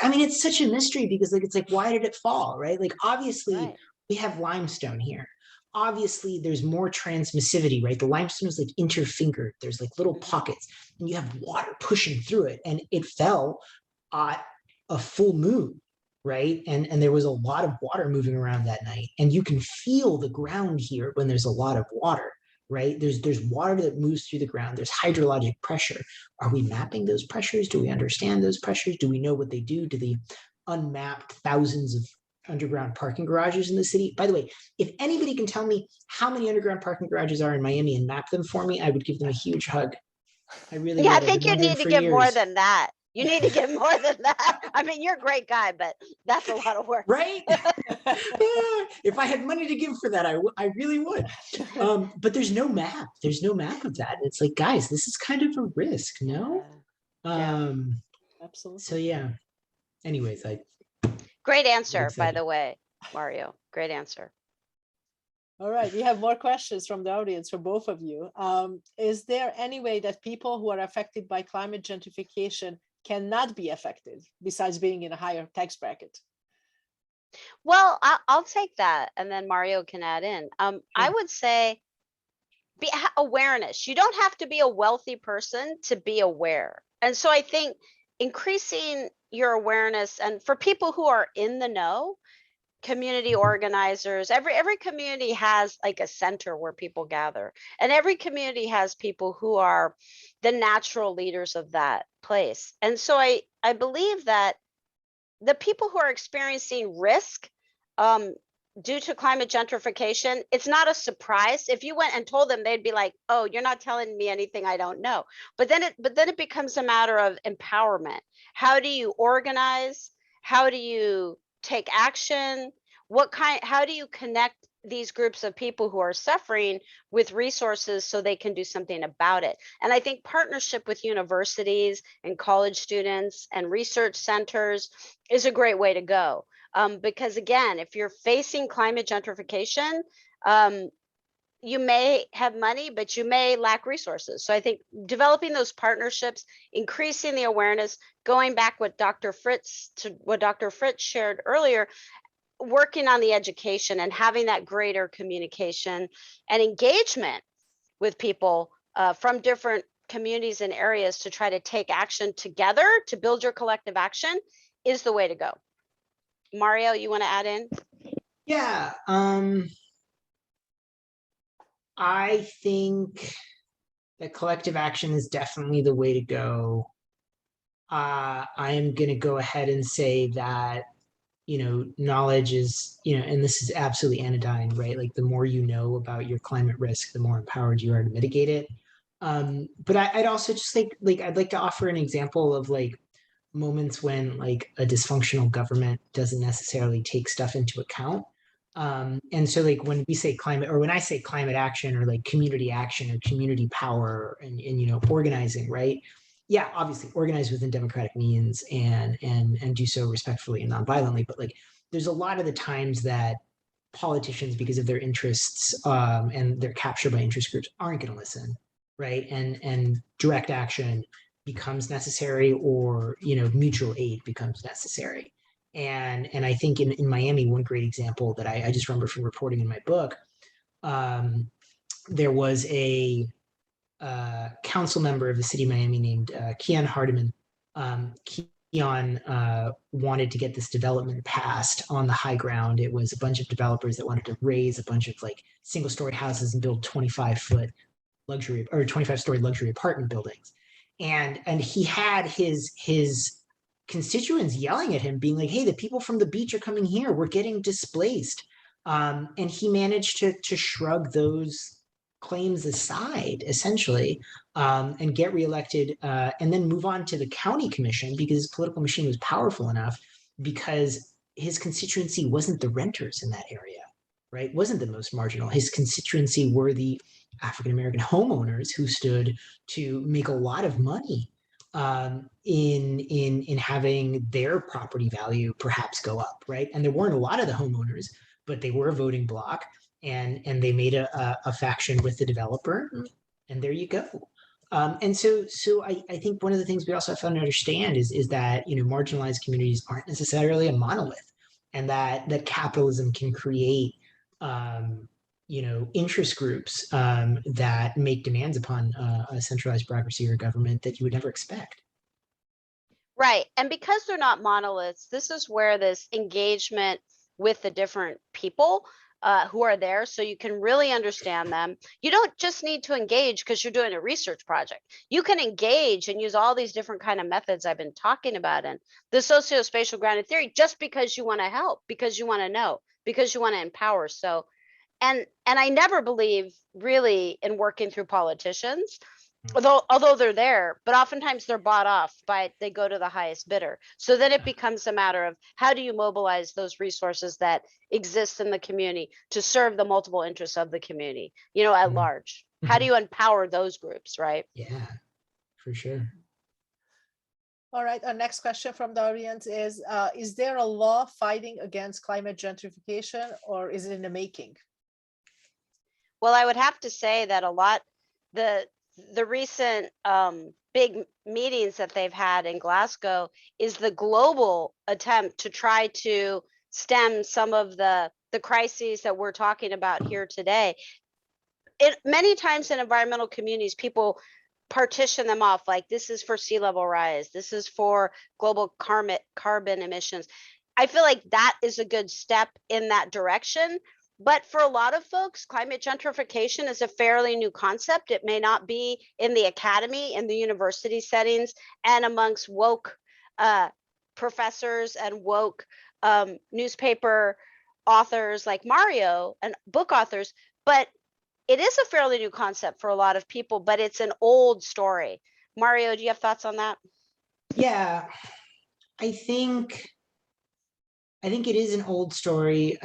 Speaker 4: I mean, it's such a mystery because like, it's like, why did it fall, right? Like, obviously
Speaker 5: Right.
Speaker 4: we have limestone here. Obviously there's more transmissivity, right? The limestone is like interfingered. There's like little pockets and you have water pushing through it, and it fell at a full moon, right? And there was a lot of water moving around that night, and you can feel the ground here when there's a lot of water, right? There's water that moves through the ground. There's hydrologic pressure. Are we mapping those pressures? Do we understand those pressures? Do we know what they do to the unmapped thousands of underground parking garages in the city? By the way, if anybody can tell me how many underground parking garages are in Miami and map them for me, I would give them a huge hug. I really
Speaker 5: Yeah,
Speaker 4: would.
Speaker 5: I
Speaker 4: I've
Speaker 5: think
Speaker 4: been
Speaker 5: you
Speaker 4: wondering
Speaker 5: need to
Speaker 4: for
Speaker 5: give more
Speaker 4: years.
Speaker 5: than that. You need to give more than that. I mean, you're a great guy, but that's a lot of work.
Speaker 4: Right? If I had money to give for that, I really would. But there's no map. There's no map of that. It's like, guys, this is kind of a risk, no?
Speaker 5: Yeah.
Speaker 1: Absolutely.
Speaker 4: So yeah. Anyways,
Speaker 5: Great answer, by
Speaker 4: excited.
Speaker 5: the way, Mario. Great answer.
Speaker 1: All right, we have more questions from the audience for both of you. Is there any way that people who are affected by climate gentrification cannot be affected besides being in a higher tax bracket?
Speaker 5: Well, I'll take that, and then Mario can add in. I would say awareness. You don't have to be a wealthy person to be aware. And so I think increasing your awareness, and for people who are in the know, community organizers, every community has like a center where people gather, and every community has people who are the natural leaders of that place. And so I believe that the people who are experiencing risk due to climate gentrification, it's not a surprise. If you went and told them, they'd be like, oh, you're not telling me anything I don't know. But then it becomes a matter of empowerment. How do you organize? How do you take action? How do you connect these groups of people who are suffering with resources so they can do something about it? And I think partnership with universities and college students and research centers is a great way to go. Because again, if you're facing climate gentrification, you may have money, but you may lack resources. So I think developing those partnerships, increasing the awareness, going back what Dr. Fritz shared earlier, working on the education and having that greater communication and engagement with people from different communities and areas to try to take action together to build your collective action is the way to go. Mario, you want to add in?
Speaker 4: Yeah. I think that collective action is definitely the way to go. I am going to go ahead and say that, knowledge is, and this is absolutely anodyne, right? Like the more you know about your climate risk, the more empowered you are to mitigate it. But I'd also just I'd like to offer an example of like moments when like a dysfunctional government doesn't necessarily take stuff into account. And so like when we say climate, or when I say climate action or like community action or community power and organizing, right? Yeah, obviously organize within democratic means and do so respectfully and non-violently. But like there's a lot of the times that politicians, because of their interests and their capture by interest groups, aren't going to listen, right? And direct action becomes necessary, or mutual aid becomes necessary. And I think in Miami, one great example that I just remember from reporting in my book, there was a council member of the city of Miami named Keon Hardiman. Keon wanted to get this development passed on the high ground. It was a bunch of developers that wanted to raise a bunch of like single-story houses and build 25-foot luxury or 25-story luxury apartment buildings. And he had his constituents yelling at him, being like, hey, the people from the beach are coming here. We're getting displaced. And he managed to shrug those claims aside, essentially, and get reelected, and then move on to the county commission because his political machine was powerful enough, because his constituency wasn't the renters in that area, right? Wasn't the most marginal. His constituency were the African-American homeowners who stood to make a lot of money in having their property value perhaps go up, right? And there weren't a lot of the homeowners, but they were a voting bloc, and they made a faction with the developer, and there you go. And so I think one of the things we also have to understand is that, you know, marginalized communities aren't necessarily a monolith, and that capitalism can create, you know, interest groups that make demands upon a centralized bureaucracy or government that you would never expect.
Speaker 5: Right. And because they're not monoliths, this is where this engagement with the different people who are there, so you can really understand them. You don't just need to engage because you're doing a research project. You can engage and use all these different kind of methods I've been talking about in the socio-spatial grounded theory, just because you want to help, because you want to know, because you want to empower. So, and I never believe really in working through politicians, although they're there, but oftentimes they're bought off by, they go to the highest bidder. So then it becomes a matter of how do you mobilize those resources that exist in the community to serve the multiple interests of the community, you know, at large. How do you empower those groups, right?
Speaker 4: Yeah, for sure.
Speaker 1: All right, our next question from the audience is there a law fighting against climate gentrification, or is it in the making?
Speaker 5: Well, I would have to say that a lot, the recent big meetings that they've had in Glasgow is the global attempt to try to stem some of the crises that we're talking about here today. Many times in environmental communities, people partition them off, like this is for sea level rise, this is for global carbon emissions. I feel like that is a good step in that direction. But for a lot of folks, climate gentrification is a fairly new concept. It may not be in the academy, in the university settings, and amongst woke professors and woke newspaper authors like Mario and book authors. But it is a fairly new concept for a lot of people, but it's an old story. Mario, do you have thoughts on that?
Speaker 4: Yeah, I think it is an old story.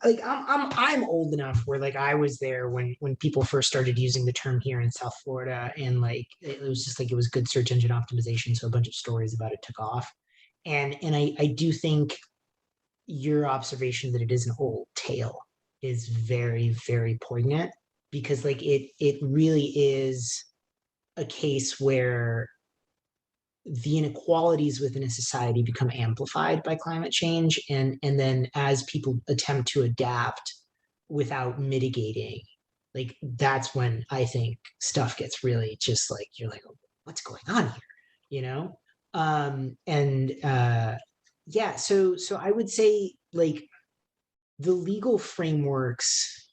Speaker 4: I'm old enough where like I was there when people first started using the term here in South Florida, and like it was just like it was good search engine optimization, so a bunch of stories about it took off. And I do think your observation that it is an old tale is very, very poignant, because like it really is a case where the inequalities within a society become amplified by climate change, and then as people attempt to adapt without mitigating, like that's when I think stuff gets really just like, you're like, oh, what's going on here, you know? Yeah, so I would say like the legal frameworks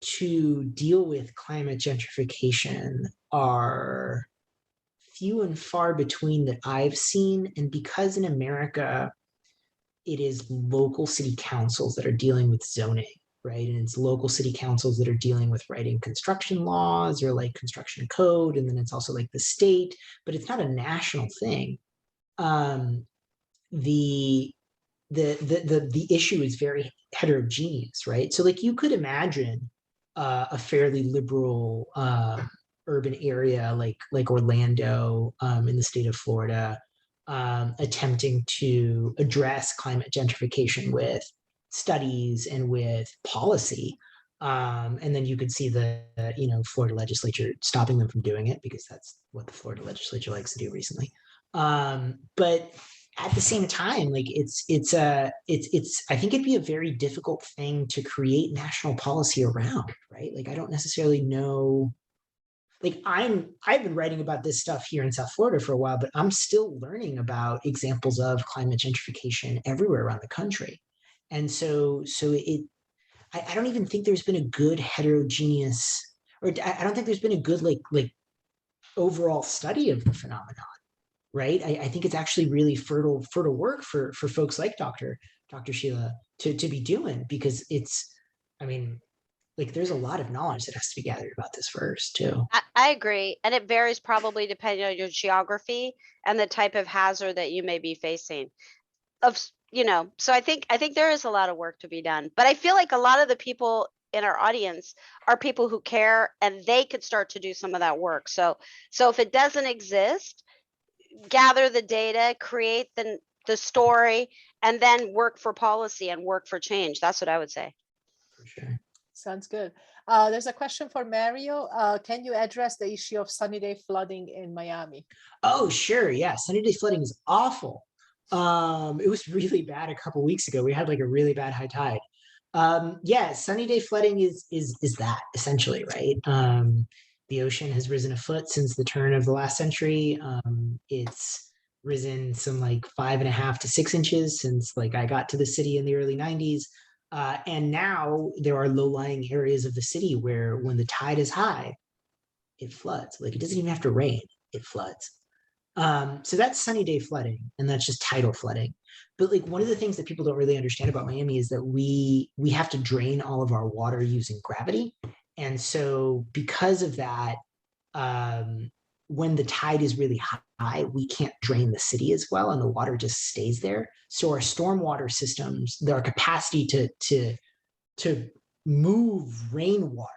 Speaker 4: to deal with climate gentrification are few and far between that I've seen. And because in America, it is local city councils that are dealing with zoning, right? And it's local city councils that are dealing with writing construction laws or like construction code. And then it's also like the state, but it's not a national thing. The issue is very heterogeneous, right? So like you could imagine a fairly liberal urban area like Orlando in the state of Florida attempting to address climate gentrification with studies and with policy. And then you could see the Florida legislature stopping them from doing it, because that's what the Florida legislature likes to do recently. But at the same time, like it's I think it'd be a very difficult thing to create national policy around, right? Like I don't necessarily know. Like I've been writing about this stuff here in South Florida for a while, but I'm still learning about examples of climate gentrification everywhere around the country. And so I don't even think there's been a good heterogeneous, or I don't think there's been a good like overall study of the phenomenon, right? I think it's actually really fertile work for folks like Dr. Sheila to be doing, because it's, I mean, like there's a lot of knowledge that has to be gathered about this first too.
Speaker 5: I agree. And it varies probably depending on your geography and the type of hazard that you may be facing. So I think there is a lot of work to be done. But I feel like a lot of the people in our audience are people who care, and they could start to do some of that work. So if it doesn't exist, gather the data, create the story, and then work for policy and work for change. That's what I would say.
Speaker 4: For sure.
Speaker 1: Sounds good. There's a question for Mario. Can you address the issue of sunny day flooding in Miami?
Speaker 4: Oh, sure. Yeah. Sunny day flooding is awful. It was really bad a couple weeks ago. We had like a really bad high tide. Yeah, sunny day flooding is that essentially, right? The ocean has risen a foot since the turn of the last century. It's risen some like 5.5 to 6 inches since like I got to the city in the early 90s. And now there are low-lying areas of the city where when the tide is high, it floods. Like it doesn't even have to rain, it floods. So that's sunny day flooding, and that's just tidal flooding. But like one of the things that people don't really understand about Miami is that we have to drain all of our water using gravity. And so because of that, when the tide is really high, we can't drain the city as well, and the water just stays there. So our stormwater systems, our capacity to move rainwater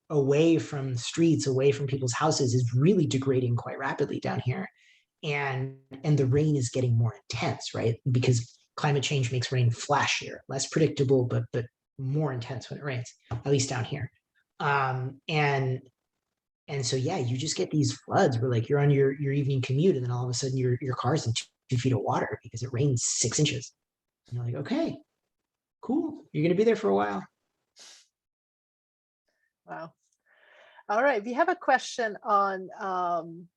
Speaker 4: away from streets, away from people's houses, is really degrading quite rapidly down here. And the rain is getting more intense, right? Because climate change makes rain flashier, less predictable, but more intense when it rains, at least down here. And so yeah, you just get these floods where like you're on your evening commute, and then all of a sudden your car's in 2 feet of water because it rains 6 inches. And you're like, okay, cool, you're gonna be there for a while.
Speaker 1: Wow. All right, we have a question on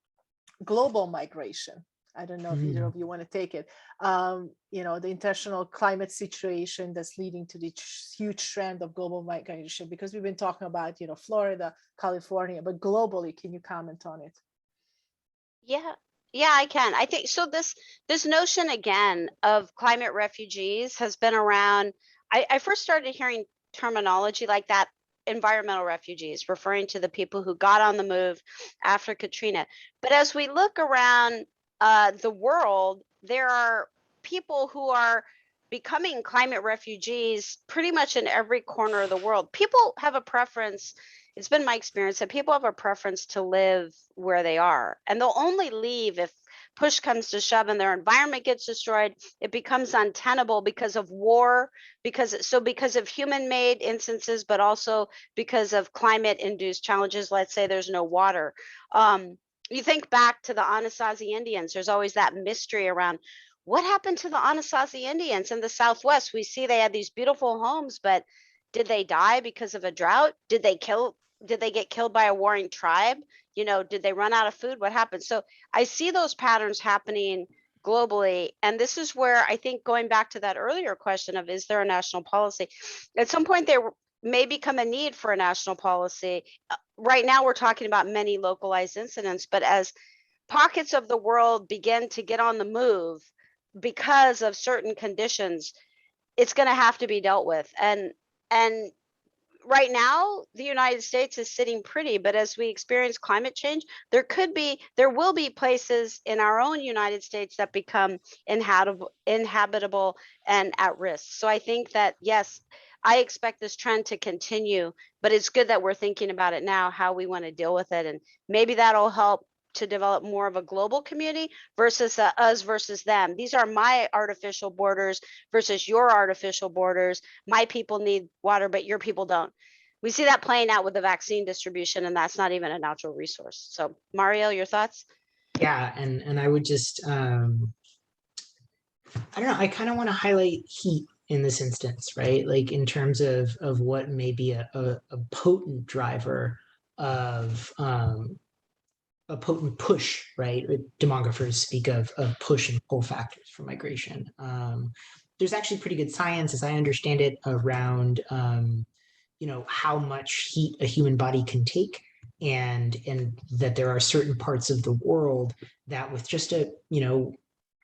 Speaker 1: global migration. I don't know if either of you want to take it. You know, the international climate situation that's leading to the huge trend of global migration, because we've been talking about, you know, Florida, California, but globally, can you comment on it?
Speaker 5: Yeah, I can. I think so. This notion again of climate refugees has been around. I first started hearing terminology like that, environmental refugees, referring to the people who got on the move after Katrina. But as we look around the world, there are people who are becoming climate refugees pretty much in every corner of the world. People have a preference. It's been my experience that people have a preference to live where they are, and they'll only leave if push comes to shove and their environment gets destroyed. It becomes untenable because of war, because of human-made instances, but also because of climate-induced challenges. Let's say there's no water. You think back to the Anasazi Indians, there's always that mystery around what happened to the Anasazi Indians in the Southwest. We see they had these beautiful homes, but did they die because of a drought? Did they get killed by a warring tribe? You know, did they run out of food? What happened? So I see those patterns happening globally. And this is where I think, going back to that earlier question of, is there a national policy? At some point there may become a need for a national policy. Right now we're talking about many localized incidents, but as pockets of the world begin to get on the move because of certain conditions, it's going to have to be dealt with. And right now, the United States is sitting pretty, but as we experience climate change, there will be places in our own United States that become inhabitable and at risk. So I think that, yes, I expect this trend to continue, but it's good that we're thinking about it now, how we want to deal with it. And maybe that'll help to develop more of a global community versus us versus them. These are my artificial borders versus your artificial borders. My people need water, but your people don't. We see that playing out with the vaccine distribution, and that's not even a natural resource. So Mario, your thoughts?
Speaker 4: Yeah, and I would just, I don't know, I kind of want to highlight heat in this instance, right? Like in terms of what may be a potent driver of a potent push, right? Demographers speak of push and pull factors for migration. There's actually pretty good science, as I understand it, around you know, how much heat a human body can take, and that there are certain parts of the world that with just a, you know,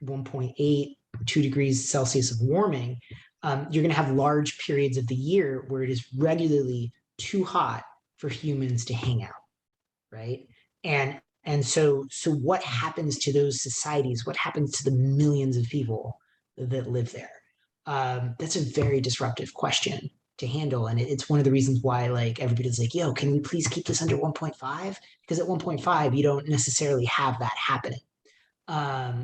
Speaker 4: 1.8, 2 degrees Celsius of warming, you're going to have large periods of the year where it is regularly too hot for humans to hang out, right? And so what happens to those societies? What happens to the millions of people that live there? That's a very disruptive question to handle. And it's one of the reasons why like everybody's like, yo, can we please keep this under 1.5? Because at 1.5, you don't necessarily have that happening.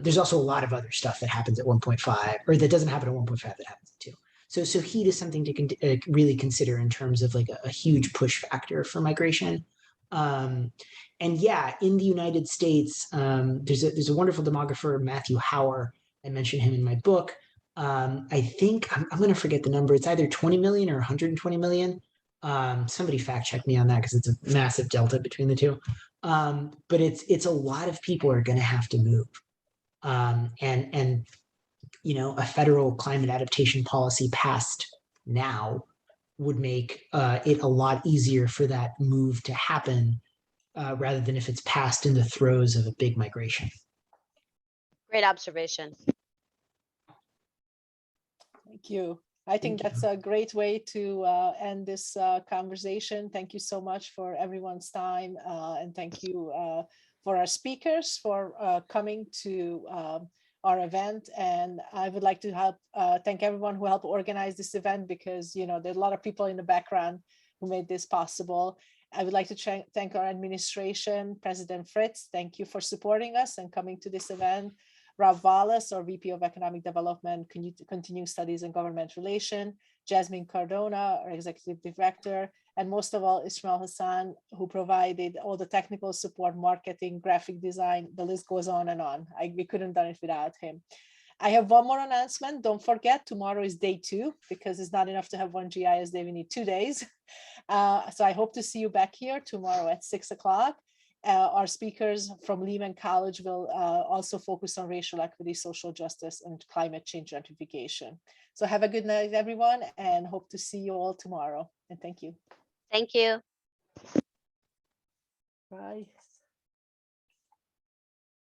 Speaker 4: There's also a lot of other stuff that happens at 1.5, or that doesn't happen at 1.5 that happens at 2. So heat is something to really consider in terms of like a huge push factor for migration. And yeah, in the United States, there's a wonderful demographer, Matthew Hauer. I mentioned him in my book. I think I'm going to forget the number. It's either 20 million or 120 million. Somebody fact check me on that because it's a massive delta between the two. But it's a lot of people are going to have to move. And you know, a federal climate adaptation policy passed now would make it a lot easier for that move to happen rather than if it's passed in the throes of a big migration.
Speaker 5: Great observation.
Speaker 1: Thank you. I think that's a great way to end this conversation. Thank you so much for everyone's time. And thank you for our speakers for coming to our event. And I would like to thank everyone who helped organize this event, because, you know, there's a lot of people in the background who made this possible. I would like to thank our administration, President Fritz. Thank you for supporting us and coming to this event. Rob Wallace, our VP of Economic Development, Continuing Studies and Government Relation, Jasmine Cardona, our Executive Director, and most of all, Ismail Hassan, who provided all the technical support, marketing, graphic design, the list goes on and on. We couldn't have done it without him. I have one more announcement. Don't forget, tomorrow is day 2, because it's not enough to have one GIS day, we need 2 days. So I hope to see you back here tomorrow at 6 o'clock. Our speakers from Lehman College will also focus on racial equity, social justice, and climate change gentrification. So have a good night, everyone, and hope to see you all tomorrow. And thank you.
Speaker 5: Thank you.
Speaker 1: Bye.